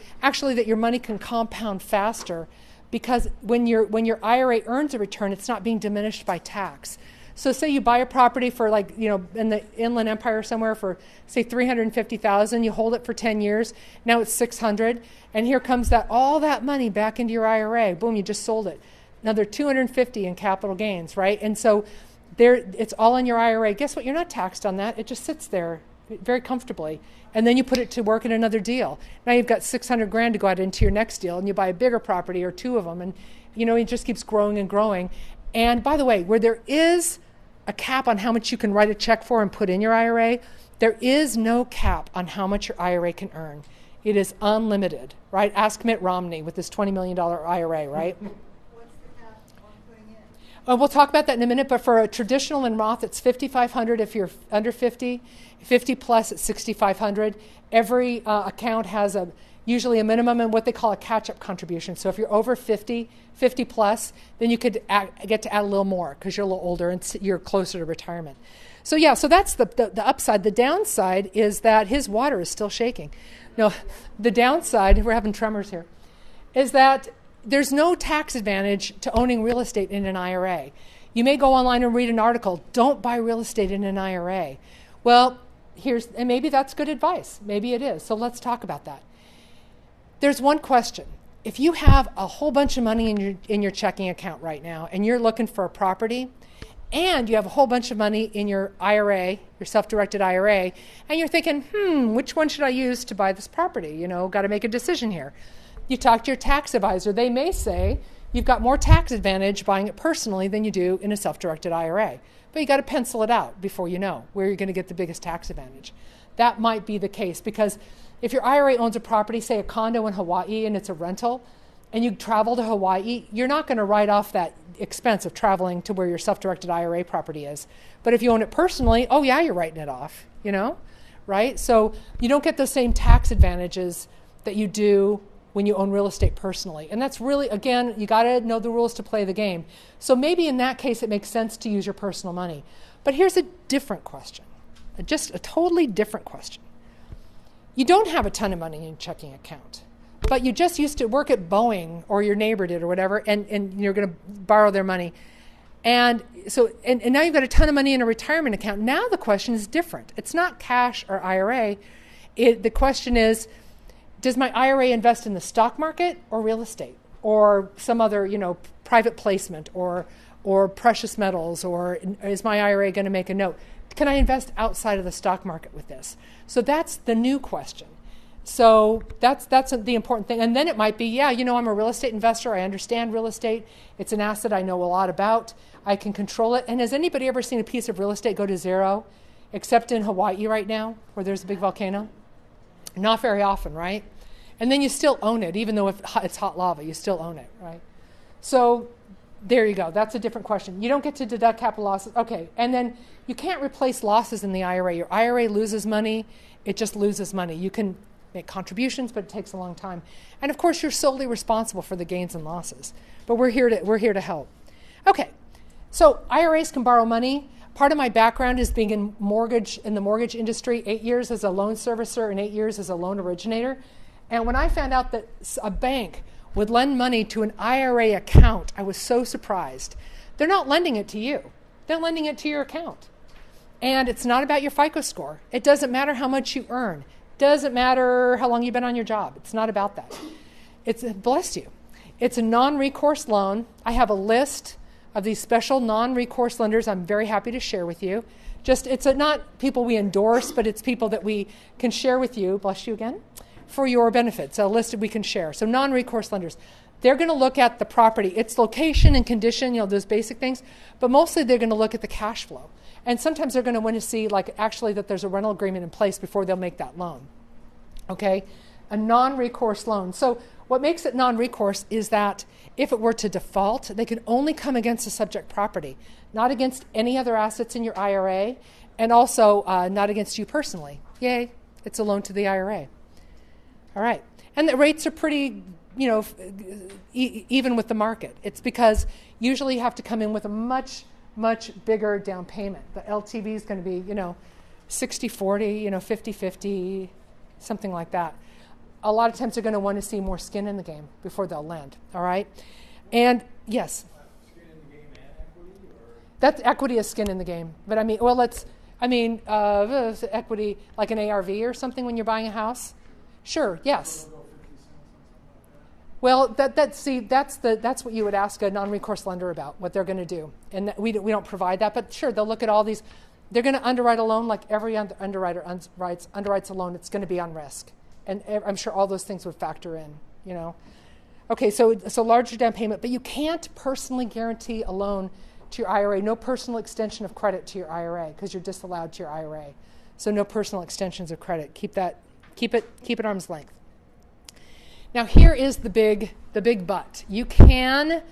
money can compound faster, because when your IRA earns a return, it's not being diminished by tax. So say you buy a property for in the Inland Empire somewhere for say $350,000, you hold it for 10 years, now it's $600, and here comes all that money back into your IRA. Boom, you just sold it. Another $250 in capital gains, right? And so it's all in your IRA. Guess what? You're not taxed on that. It just sits there very comfortably. And then you put it to work in another deal. Now you've got $600,000 to go out into your next deal, and you buy a bigger property or two of them, and it just keeps growing and growing. And by the way, where there is a cap on how much you can write a check for and put in your IRA, there is no cap on how much your IRA can earn. It is unlimited, right? Ask Mitt Romney with his $20 million IRA, right? What's the cap on putting in? We'll talk about that in a minute, but for a traditional and Roth, it's $5,500 if you're under 50, 50 plus it's $6,500. Every account has usually a minimum and what they call a catch-up contribution. So if you're over 50 plus, then you could get to add a little more because you're a little older and you're closer to retirement. So yeah, so that's the upside. The downside is that his water is still shaking. No, the downside, we're having tremors here, is that there's no tax advantage to owning real estate in an IRA. You may go online and read an article, don't buy real estate in an IRA. Well, and maybe that's good advice. Maybe it is. So let's talk about that. There's one question. If you have a whole bunch of money in your checking account right now and you're looking for a property, and you have a whole bunch of money in your IRA, your self-directed IRA, and you're thinking, which one should I use to buy this property? Got to make a decision here. You talk to your tax advisor. They may say you've got more tax advantage buying it personally than you do in a self-directed IRA. But you got to pencil it out before you know where you're going to get the biggest tax advantage. That might be the case because if your IRA owns a property, say a condo in Hawaii, and it's a rental, and you travel to Hawaii, you're not going to write off that expense of traveling to where your self-directed IRA property is. But if you own it personally, oh yeah, you're writing it off, right? So you don't get those same tax advantages that you do when you own real estate personally. And that's really, again, you got to know the rules to play the game. So maybe in that case, it makes sense to use your personal money. But here's a different question, just a totally different question. You don't have a ton of money in your checking account, but you just used to work at Boeing, or your neighbor did or whatever, and you're going to borrow their money. And so, and now you've got a ton of money in a retirement account. Now the question is different. It's not cash or IRA. The question is, does my IRA invest in the stock market or real estate or some other, private placement or precious metals, or is my IRA going to make a note? Can I invest outside of the stock market with this? So that's the new question. So that's the important thing. And then it might be, I'm a real estate investor. I understand real estate. It's an asset I know a lot about. I can control it. And has anybody ever seen a piece of real estate go to zero, except in Hawaii right now, where there's a big volcano? Not very often, right? And then you still own it, even though if it's hot lava, you still own it, right? So there you go. That's a different question. You don't get to deduct capital losses. Okay, and then you can't replace losses in the IRA. Your IRA loses money. It just loses money. You can make contributions, but it takes a long time. And of course, you're solely responsible for the gains and losses. But we're here to help. Okay, so IRAs can borrow money. Part of my background is being in the mortgage industry, 8 years as a loan servicer and 8 years as a loan originator. And when I found out that a bank would lend money to an IRA account, I was so surprised. They're not lending it to you. They're lending it to your account. And it's not about your FICO score. It doesn't matter how much you earn. Doesn't matter how long you've been on your job. It's not about that. Bless you. It's a non-recourse loan. I have a list of these special non-recourse lenders I'm very happy to share with you. It's not people we endorse, but it's people that we can share with you, bless you again, for your benefits, a list that we can share. So non-recourse lenders. They're going to look at the property, its location and condition, those basic things, but mostly they're going to look at the cash flow. And sometimes they're going to want to see, actually that there's a rental agreement in place before they'll make that loan. Okay? A non-recourse loan. So what makes it non-recourse is that if it were to default, they can only come against the subject property, not against any other assets in your IRA, and also not against you personally. Yay, it's a loan to the IRA. All right. And the rates are pretty, even with the market. It's because usually you have to come in with a much bigger down payment. The LTV is going to be, 60-40, 50-50, something like that. A lot of times they're going to want to see more skin in the game before they'll lend, all right? And, yes? Skin in the game and equity? That's equity is skin in the game. But equity, like an ARV or something when you're buying a house? Sure, yes. Well, that's what you would ask a non-recourse lender about, what they're going to do. And we don't provide that, but sure, they'll look at all these. They're going to underwrite a loan like every underwriter underwrites a loan. It's going to be on risk. And I'm sure all those things would factor in, Okay, so larger down payment, but you can't personally guarantee a loan to your IRA. No personal extension of credit to your IRA because you're disallowed to your IRA. So no personal extensions of credit. Keep it arm's length. Now here is the big but. You can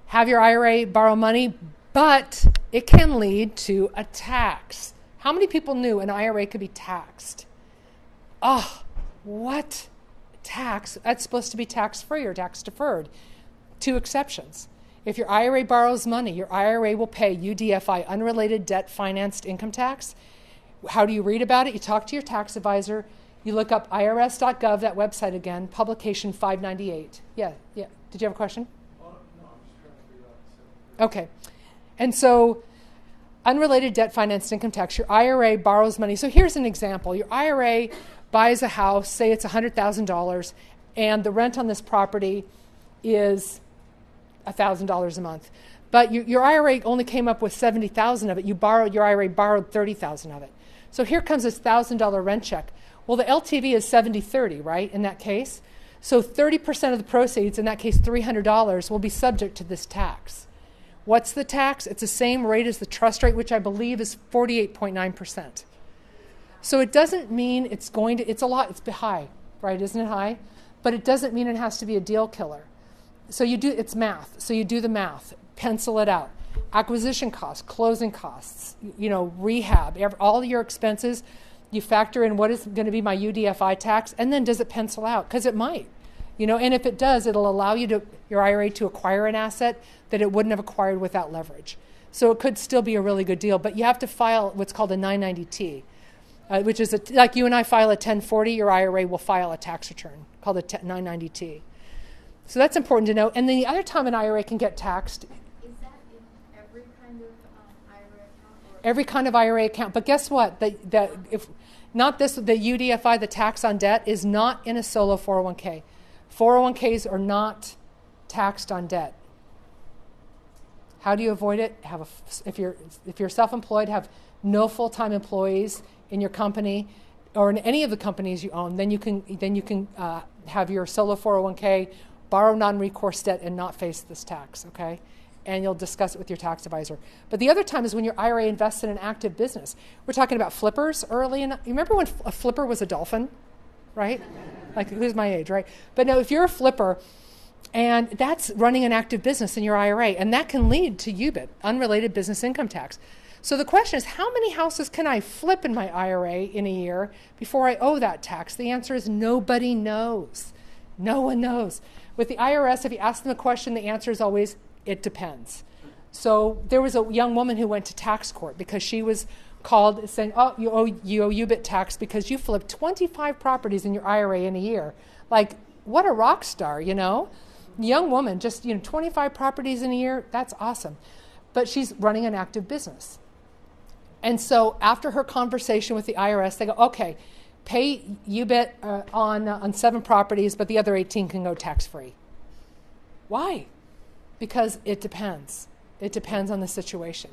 have your IRA borrow money, but it can lead to a tax. How many people knew an IRA could be taxed? Oh, what? Tax? That's supposed to be tax-free or tax-deferred. 2 exceptions. If your IRA borrows money, your IRA will pay UDFI, unrelated debt-financed income tax. How do you read about it? You talk to your tax advisor. You look up irs.gov, that website again, publication 598. Yeah. Did you have a question? No, I'm just trying to figure out. Okay. And so unrelated debt-financed income tax, your IRA borrows money. So here's an example. Your IRA buys a house, say it's $100,000, and the rent on this property is $1,000 a month. But your IRA only came up with $70,000 of it. Your IRA borrowed $30,000 of it. So here comes this $1,000 rent check. Well, the LTV is 70-30, right, in that case? So 30% of the proceeds, in that case $300, will be subject to this tax. What's the tax? It's the same rate as the trust rate, which I believe is 48.9%. So it doesn't mean it's high, right? Isn't it high? But it doesn't mean it has to be a deal killer. So it's math. So you do the math, pencil it out. Acquisition costs, closing costs, rehab, all your expenses. You factor in what is going to be my UDFI tax, and then does it pencil out? Because it might, and if it does, it'll allow your IRA to acquire an asset that it wouldn't have acquired without leverage. So it could still be a really good deal, but you have to file what's called a 990T, which is like you and I file a 1040, your IRA will file a tax return called a 990T. So that's important to know. And then the other time an IRA can get taxed. Is that in every kind of IRA account? Every kind of IRA account. But guess what? The UDFI, the tax on debt, is not in a solo 401k. 401ks are not taxed on debt. How do you avoid it? If you're self-employed, have no full-time employees in your company or in any of the companies you own. Then you can have your solo 401k, borrow non-recourse debt, and not face this tax. Okay. And you'll discuss it with your tax advisor. But the other time is when your IRA invests in an active business. We're talking about flippers early. You remember when a flipper was a dolphin, right? Like, who's my age, right? But no, if you're a flipper, and that's running an active business in your IRA, and that can lead to UBIT, unrelated business income tax. So the question is, how many houses can I flip in my IRA in a year before I owe that tax? The answer is nobody knows. No one knows. With the IRS, if you ask them a question, the answer is always, it depends. So there was a young woman who went to tax court because she was called saying, oh, you owe UBIT tax because you flipped 25 properties in your IRA in a year. Like, what a rock star, you know? Young woman, just 25 properties in a year, that's awesome. But she's running an active business. And so after her conversation with the IRS, they go, okay, pay UBIT on 7 properties, but the other 18 can go tax-free. Why? Because it depends. It depends on the situation.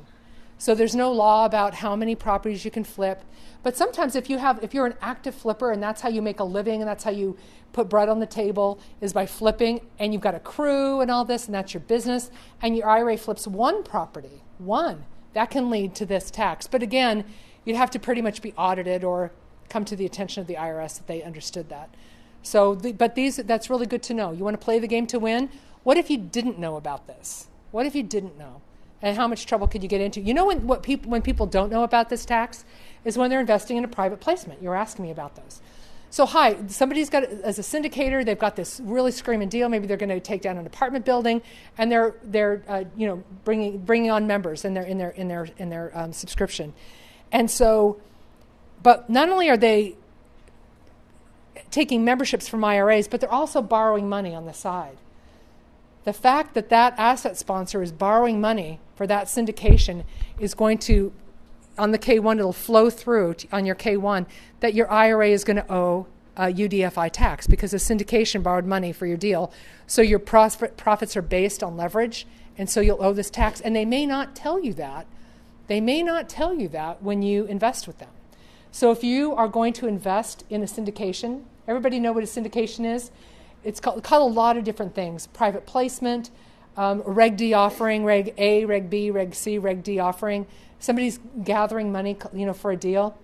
So there's no law about how many properties you can flip. But sometimes if you're an active flipper and that's how you make a living and that's how you put bread on the table is by flipping, and you've got a crew and all this and that's your business, and your IRA flips 1 property, that can lead to this tax. But again, you'd have to pretty much be audited or come to the attention of the IRS that they understood that. So, that's really good to know. You want to play the game to win? What if you didn't know about this? What if you didn't know? And how much trouble could you get into? You know when people don't know about this tax is when they're investing in a private placement. You were asking me about those. So somebody's got, as a syndicator, they've got this really screaming deal. Maybe they're going to take down an apartment building, and they're bringing on members in their subscription. And so, but not only are they taking memberships from IRAs, but they're also borrowing money on the side. The fact that asset sponsor is borrowing money for that syndication is going to, on the K1, it'll flow through on your K1 that your IRA is going to owe UDFI tax because the syndication borrowed money for your deal. So your profits are based on leverage, and so you'll owe this tax. And they may not tell you that. They may not tell you that when you invest with them. So if you are going to invest in a syndication, everybody know what a syndication is? It's called a lot of different things. Private placement, Reg D offering, Reg A, Reg B, Reg C, Reg D offering. Somebody's gathering money, for a deal.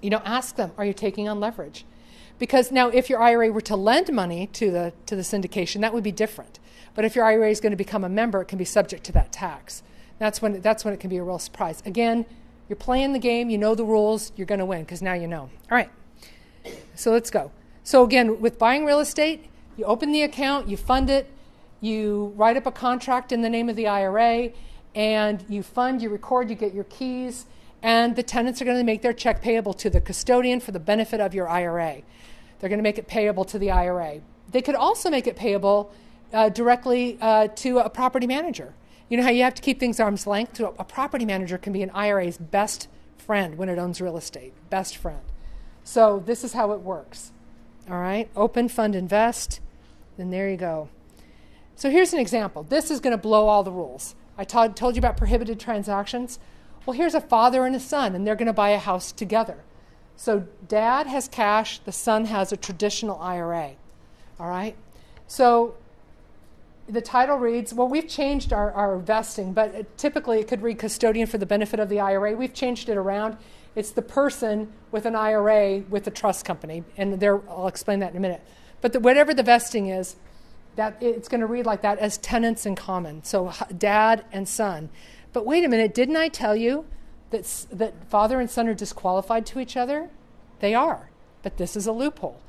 Ask them, are you taking on leverage? Because now if your IRA were to lend money to the syndication, that would be different. But if your IRA is going to become a member, it can be subject to that tax. That's when it can be a real surprise. Again, you're playing the game, you know the rules, you're going to win because now you know. All right, so let's go. So again, with buying real estate, you open the account, you fund it, you write up a contract in the name of the IRA, and you fund, you record, you get your keys, and the tenants are going to make their check payable to the custodian for the benefit of your IRA. They're going to make it payable to the IRA. They could also make it payable directly to a property manager. You know how you have to keep things arm's length? A property manager can be an IRA's best friend when it owns real estate, best friend. So this is how it works. All right, open, fund, invest, and there you go. So here's an example. This is going to blow all the rules. I told you about prohibited transactions. Well, here's a father and a son, and they're going to buy a house together. So dad has cash, the son has a traditional IRA. All right? So the title reads, well, we've changed our vesting, but typically it could read custodian for the benefit of the IRA. We've changed it around. It's the person with an IRA with a trust company, and I'll explain that in a minute. But whatever the vesting is, that it's going to read like that as tenants in common, so dad and son. But wait a minute, didn't I tell you that father and son are disqualified to each other? They are, but this is a loophole.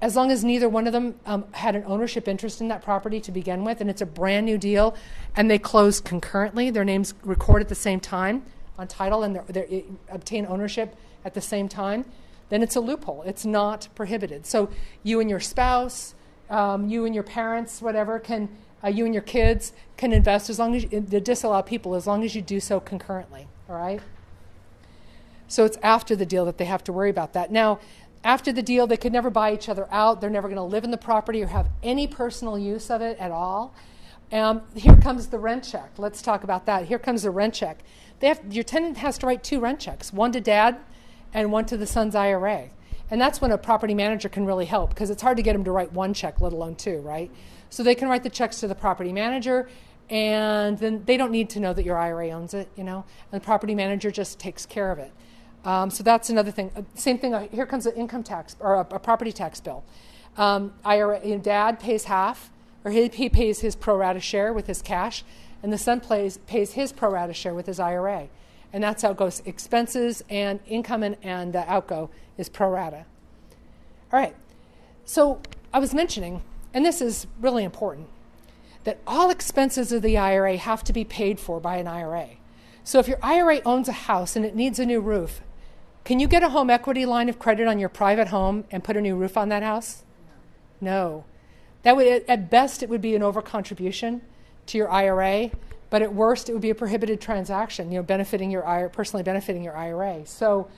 As long as neither one of them had an ownership interest in that property to begin with, and it's a brand new deal, and they close concurrently, their names record at the same time on title, and they obtain ownership at the same time, then it's a loophole. It's not prohibited. So you and your spouse, you and your parents, whatever, you and your kids can invest as long as the disallowed people, as long as you do so concurrently. All right. So it's after the deal that they have to worry about that. Now, after the deal, they could never buy each other out. They're never going to live in the property or have any personal use of it at all. Here comes the rent check. Let's talk about that. Here comes the rent check. Your tenant has to write 2 rent checks, one to dad and one to the son's IRA. And that's when a property manager can really help, because it's hard to get them to write 1 check, let alone 2, right? So they can write the checks to the property manager, and then they don't need to know that your IRA owns it, and the property manager just takes care of it. So that's another thing. Same thing, here comes an income tax, or a property tax bill. IRA, dad pays half, or he pays his pro rata share with his cash, and the son pays his pro rata share with his IRA. And that's how it goes. Expenses and income and outgo is pro rata. All right. So I was mentioning, and this is really important, that all expenses of the IRA have to be paid for by an IRA. So if your IRA owns a house and it needs a new roof, can you get a home equity line of credit on your private home and put a new roof on that house? No. That would, at best, it would be an overcontribution to your IRA, but at worst, it would be a prohibited transaction, benefiting your IRA, personally benefiting your IRA. So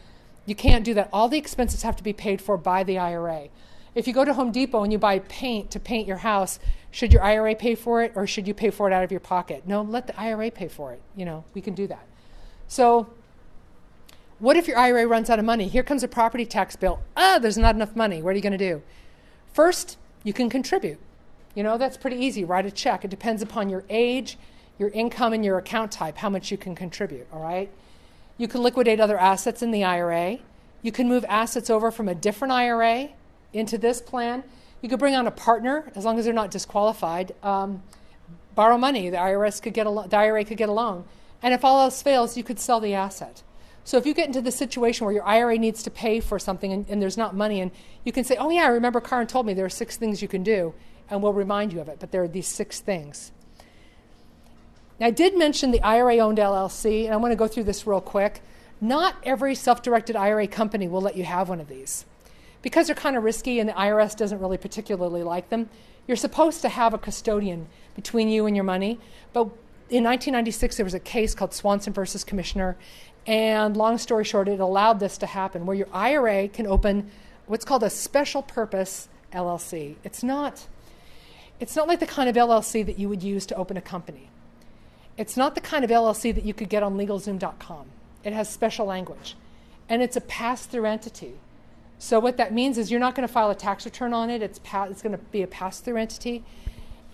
you can't do that. All the expenses have to be paid for by the IRA. If you go to Home Depot and you buy paint to paint your house, should your IRA pay for it or should you pay for it out of your pocket? No, let the IRA pay for it. We can do that. So what if your IRA runs out of money? Here comes a property tax bill. There's not enough money. What are you going to do? First, you can contribute. That's pretty easy. Write a check. It depends upon your age, your income, and your account type, how much you can contribute, all right? You can liquidate other assets in the IRA. You can move assets over from a different IRA into this plan. You could bring on a partner, as long as they're not disqualified. Borrow money. The IRA could get a loan. And if all else fails, you could sell the asset. So if you get into the situation where your IRA needs to pay for something and there's not money, and you can say, oh yeah, I remember Kaaren told me there are 6 things you can do, and we'll remind you of it, but there are these 6 things. Now, I did mention the IRA-owned LLC, and I want to go through this real quick. Not every self-directed IRA company will let you have one of these. Because they're kind of risky and the IRS doesn't really particularly like them, you're supposed to have a custodian between you and your money. But in 1996, there was a case called Swanson versus Commissioner, and long story short, it allowed this to happen, where your IRA can open what's called a special purpose LLC. It's not like the kind of LLC that you would use to open a company. It's not the kind of LLC that you could get on LegalZoom.com. It has special language, and it's a pass-through entity. So what that means is you're not going to file a tax return on it. It's going to be a pass-through entity,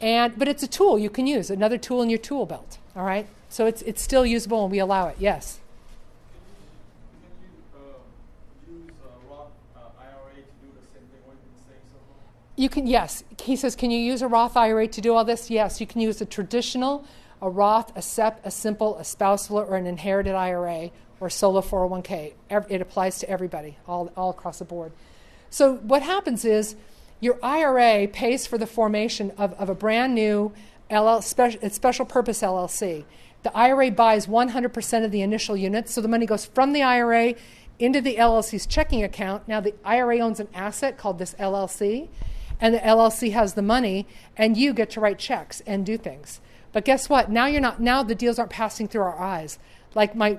but it's a tool you can use, another tool in your tool belt. All right, so it's still usable, and we allow it. Yes. Can you use a Roth IRA to do the same thing? What you've been saying so far? You can. Yes. He says, can you use a Roth IRA to do all this? Yes. You can use a traditional, a Roth, a SEP, a simple, a spousal, or an inherited IRA, or solo 401k. It applies to everybody, all across the board. So what happens is your IRA pays for the formation of a brand new special purpose LLC. The IRA buys 100% of the initial units, so the money goes from the IRA into the LLC's checking account. Now the IRA owns an asset called this LLC, and the LLC has the money, and you get to write checks and do things. But guess what? Now the deals aren't passing through our eyes. Like my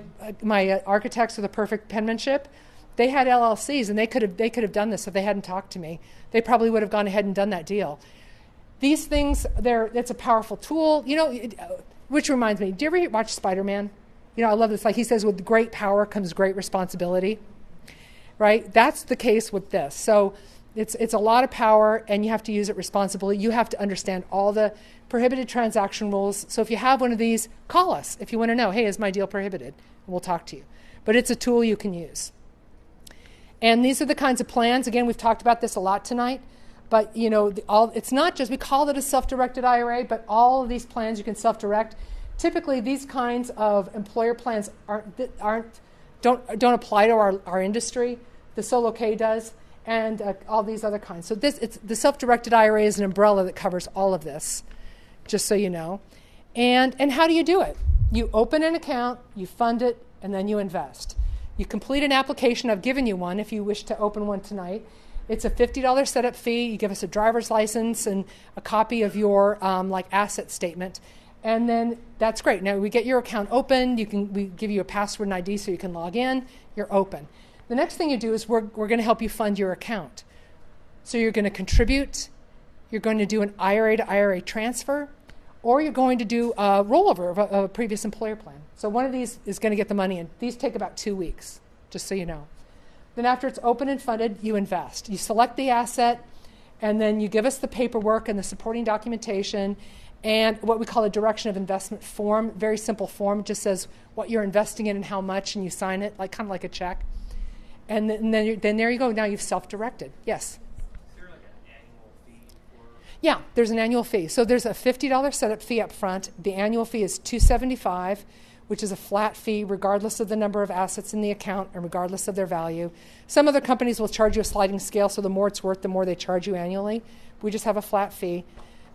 architects with the perfect penmanship, they had LLCs, and they could have done this if they hadn't talked to me. They probably would have gone ahead and done that deal. These things, it's a powerful tool. Which reminds me, do you ever watch Spider-Man? I love this. Like he says, with great power comes great responsibility, right? That's the case with this. So it's a lot of power, and you have to use it responsibly. You have to understand all the prohibited transaction rules. So if you have one of these, call us if you want to know, hey, is my deal prohibited? And we'll talk to you. But it's a tool you can use. And these are the kinds of plans. Again, we've talked about this a lot tonight. But, it's not just, we call it a self-directed IRA, but all of these plans you can self-direct. Typically, these kinds of employer plans don't apply to our industry. The Solo K does, and all these other kinds. So the self-directed IRA is an umbrella that covers all of this, just so you know. And how do you do it? You open an account, you fund it, and then you invest. You complete an application. I've given you one if you wish to open one tonight. It's a $50 setup fee. You give us a driver's license and a copy of your asset statement. And then that's great. Now we get your account open. We give you a password and ID so you can log in. You're open. The next thing you do is we're going to help you fund your account. So you're going to contribute. You're going to do an IRA to IRA transfer, or you're going to do a rollover of a previous employer plan. So one of these is going to get the money in. These take about 2 weeks, just so you know. Then after it's open and funded, you invest. You select the asset, and then you give us the paperwork and the supporting documentation and what we call a direction of investment form, very simple form. It just says what you're investing in and how much, and you sign it, kind of like a check. And then there you go. Now you've self-directed. Yes? Is there an annual fee? Yeah, there's an annual fee. So there's a $50 setup fee up front. The annual fee is $275. which is a flat fee regardless of the number of assets in the account and regardless of their value. Some other companies will charge you a sliding scale, so the more it's worth, the more they charge you annually. We just have a flat fee.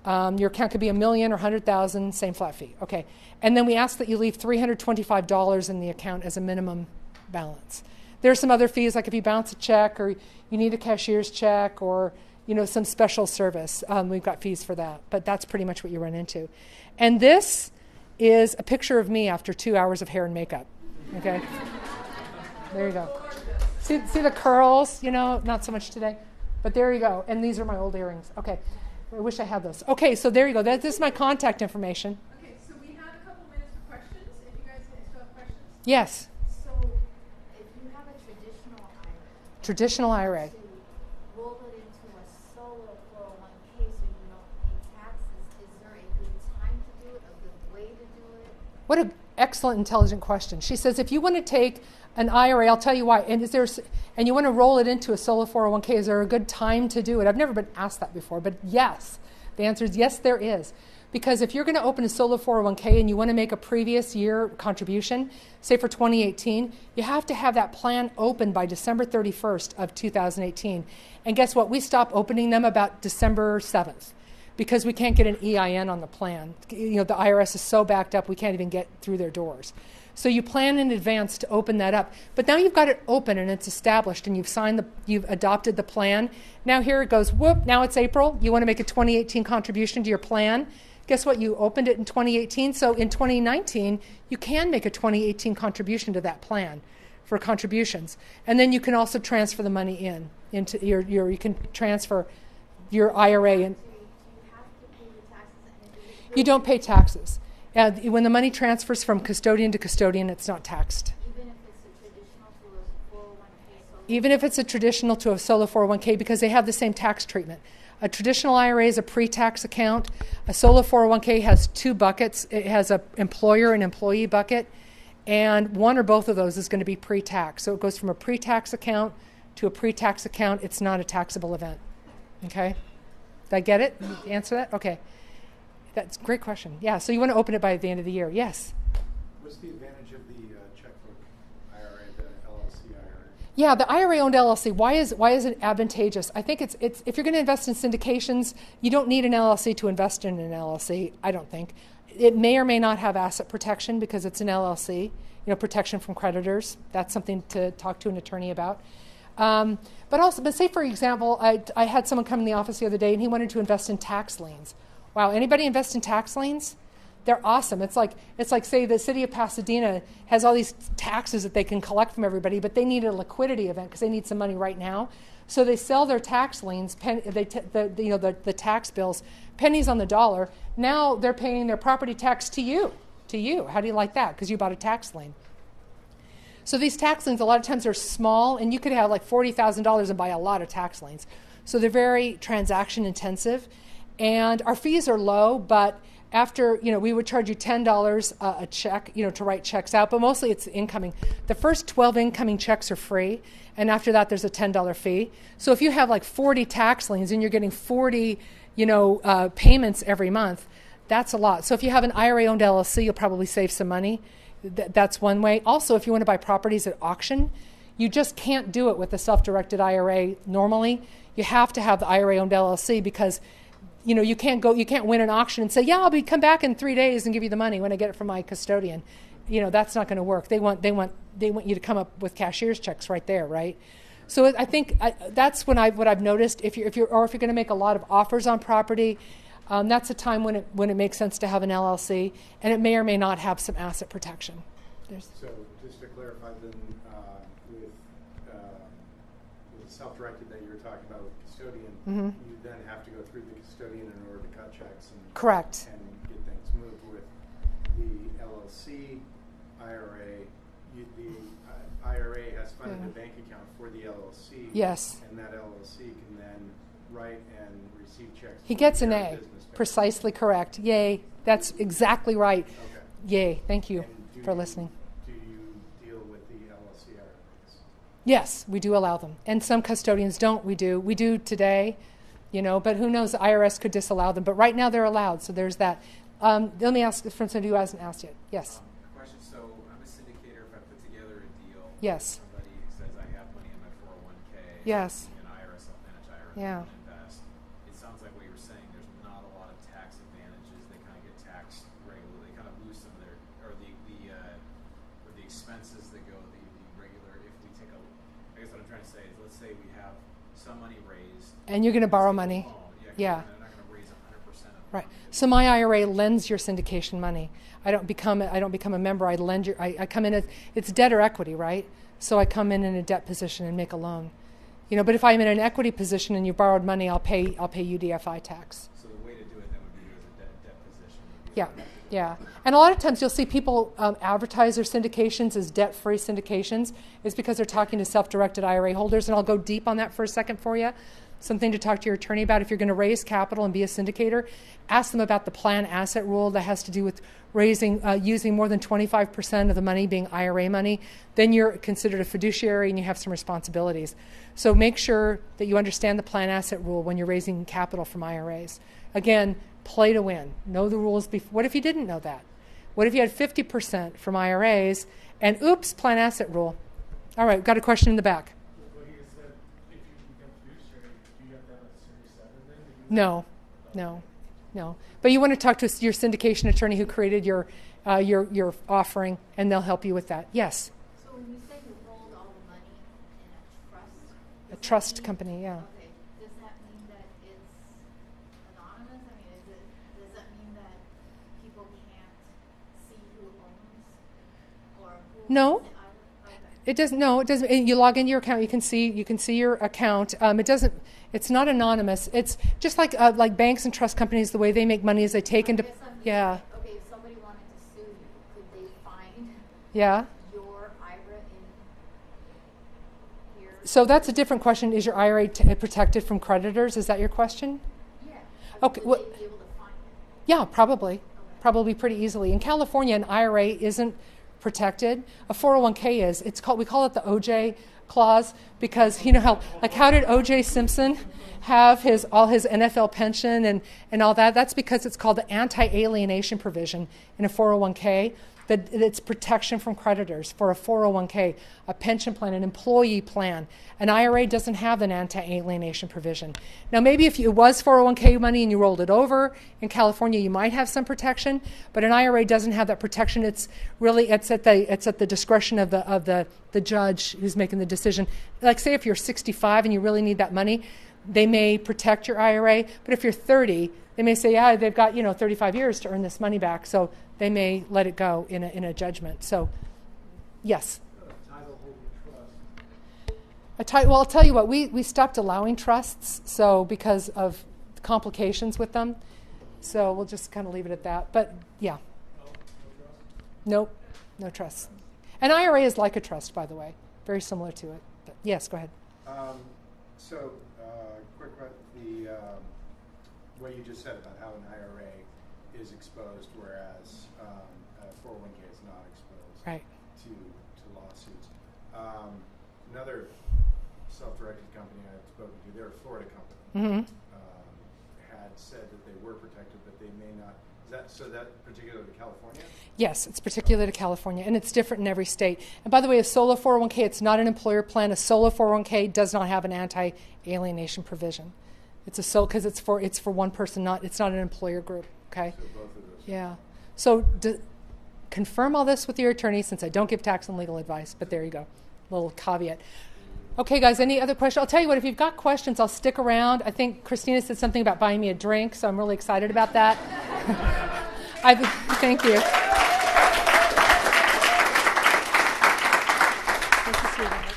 Your account could be $1 million or $100,000, same flat fee. Okay. And then we ask that you leave $325 in the account as a minimum balance. There are some other fees, like if you bounce a check or you need a cashier's check or some special service. We've got fees for that, but that's pretty much what you run into. And this is a picture of me after 2 hours of hair and makeup. Okay, there you go. See the curls? Not so much today, but there you go. And these are my old earrings. Okay, I wish I had those. Okay, so there you go. This is my contact information. Okay, so we have a couple minutes for questions. If you guys still have questions. Yes. So if you have a traditional IRA. Traditional IRA. To roll it into a solo 401k so you don't pay taxes, is there a good time to do it, a good way to do it? What an excellent, intelligent question. She says, if you want to take an IRA, I'll tell you why, and you want to roll it into a solo 401k, is there a good time to do it? I've never been asked that before, but yes. The answer is yes, there is. Because if you're going to open a solo 401k and you want to make a previous year contribution, say for 2018, you have to have that plan open by December 31st of 2018. And guess what? We stop opening them about December 7th because we can't get an EIN on the plan. The IRS is so backed up we can't even get through their doors. So you plan in advance to open that up. But now you've got it open and it's established and you've adopted the plan. Now here it goes, whoop, now it's April. You want to make a 2018 contribution to your plan. Guess what? You opened it in 2018. So in 2019, you can make a 2018 contribution to that plan for contributions. And then you can also transfer the money into you can transfer your IRA. And Do you have to pay the taxes? you don't pay taxes. When the money transfers from custodian to custodian, it's not taxed. Even if it's a traditional to a solo 401k? Even if it's a traditional to a solo 401k, because they have the same tax treatment. A traditional IRA is a pre-tax account. A solo 401k has two buckets. It has an employer and employee bucket, and one or both of those is going to be pre-tax. So it goes from a pre-tax account to a pre-tax account. It's not a taxable event. Okay? Did I get it? Answer that? Okay. That's a great question. Yeah, so you want to open it by the end of the year. Yes? What's the advantage of the checkbook IRA, the LLC IRA? Yeah, the IRA-owned LLC, why is it advantageous? I think it's if you're going to invest in syndications, you don't need an LLC to invest in an LLC, I don't think. It may or may not have asset protection because it's an LLC, protection from creditors. That's something to talk to an attorney about. But say, for example, I had someone come in the office the other day and he wanted to invest in tax liens. Wow, anybody invest in tax liens? They're awesome. It's like say the city of Pasadena has all these taxes that they can collect from everybody, but they need a liquidity event because they need some money right now. So they sell their tax liens, the tax bills, pennies on the dollar. Now they're paying their property tax to you. How do you like that? Because you bought a tax lien. So these tax liens, a lot of times, are small, and you could have like $40,000 and buy a lot of tax liens. So they're very transaction intensive. And our fees are low, but after, we would charge you $10 a check, to write checks out, but mostly it's incoming. The first 12 incoming checks are free, and after that there's a $10 fee. So if you have like 40 tax liens and you're getting 40, payments every month, that's a lot. So if you have an IRA-owned LLC, you'll probably save some money. That's one way. Also, if you want to buy properties at auction, you just can't do it with a self-directed IRA normally. You have to have the IRA-owned LLC because you can't win an auction and say, yeah, I'll come back in 3 days and give you the money when I get it from my custodian. That's not going to work. They want you to come up with cashier's checks right there, right? So I think that's what I've noticed. If you're going to make a lot of offers on property, that's a time when it makes sense to have an LLC, and it may or may not have some asset protection. So just to clarify, then with the self-directed that you were talking about with custodian, mm-hmm. you then have to go through the custodian in order to cut checks and correct and get things moved. With the LLC IRA, the IRA has funded a bank account for the LLC. Yes. And that LLC can then write and receive checks. He gets an A. Precisely correct. Yay. That's exactly right. Okay. Yay. Thank you for listening. Do you deal with the LLC IRAs? Yes, we do allow them. And some custodians don't. We do. We do today, but who knows? The IRS could disallow them. But right now they're allowed. So there's that. Let me ask from somebody who hasn't asked yet. Yes. Question. So Yes. Somebody says, I have money in my 401k. Yes. An IRA, self-managed IRA. Yeah. They invest. It sounds like what you were saying, there's not a lot of tax advantages. They kind of get taxed regularly. They kind of lose some of their, or the expenses that go, the regular, if we take a, I guess what I'm trying to say is, let's say we have some money raised. And you're going to borrow money. Yeah. They're not going to raise 100% of Right. money. So my IRA lends your syndication money. I don't become a member. I lend your. I come in as it's debt or equity, right? So I come in a debt position and make a loan. But if I'm in an equity position and you borrowed money, I'll pay UDFI tax. So the way to do it then would be as a debt position. Yeah, yeah. And a lot of times you'll see people advertise their syndications as debt-free syndications. It's because they're talking to self-directed IRA holders, and I'll go deep on that for a second for you. Something to talk to your attorney about. If you're going to raise capital and be a syndicator, ask them about the plan asset rule that has to do with using more than 25% of the money being IRA money. Then you're considered a fiduciary and you have some responsibilities. So make sure that you understand the plan asset rule when you're raising capital from IRAs. Again, play to win. Know the rules before. What if you didn't know that? What if you had 50% from IRAs and oops, plan asset rule? All right, got a question in the back. No. But you want to talk to your syndication attorney who created your offering, and they'll help you with that. Yes. So when you say you hold all the money in A trust company, yeah. Okay. Does that mean that it's anonymous? I mean, does that mean that people can't see who owns or who No. owns it? Okay. It doesn't. No, it doesn't. You log into your account. You can see your account. It doesn't. It's not anonymous. It's just like banks and trust companies. The way they make money is they take into. Yeah. Okay, if somebody wanted to sue you, could they find Yeah. your IRA in here? So that's a different question. Is your IRA protected from creditors? Is that your question? Yeah. Okay. Would Well, they be able to find it? yeah, probably. Probably pretty easily. In California, an IRA isn't protected. A 401k is. We call it the OJ clause because how did OJ Simpson have all his NFL pension and all that? That's because it's called the anti-alienation provision in a 401k. That it's protection from creditors for a 401k, a pension plan, an employee plan. An IRA doesn't have an anti-alienation provision. Now, maybe if it was 401k money and you rolled it over in California, you might have some protection, but an IRA doesn't have that protection. It's at the discretion of the judge who's making the decision. Like, say if you're 65 and you really need that money, they may protect your IRA, but if you're 30, they may say, yeah, they've got 35 years to earn this money back, so they may let it go in a judgment. So, yes. Title holding Well, I'll tell you what, we stopped allowing trusts, so because of complications with them. So we'll just kind of leave it at that. But yeah. Nope, no trusts. An IRA is like a trust, by the way, very similar to it. But yes, go ahead. Quick about what you just said about how an IRA is exposed, whereas a 401k is not exposed Right. to lawsuits. Another self-directed company I've spoken to, they're a Florida company, had said that they were protected, but they may not. Is that particular to California? Yes, it's particular to California, and it's different in every state. And by the way, a solo 401k, it's not an employer plan. A solo 401k does not have an anti-alienation provision. It's a solo because it's for one person. It's not an employer group. Okay. So both of those. Yeah. So confirm all this with your attorney, since I don't give tax and legal advice. But there you go, little caveat. Okay, guys. Any other questions? I'll tell you what. If you've got questions, I'll stick around. I think Christina said something about buying me a drink, so I'm really excited about that. Thank you. Nice to see you.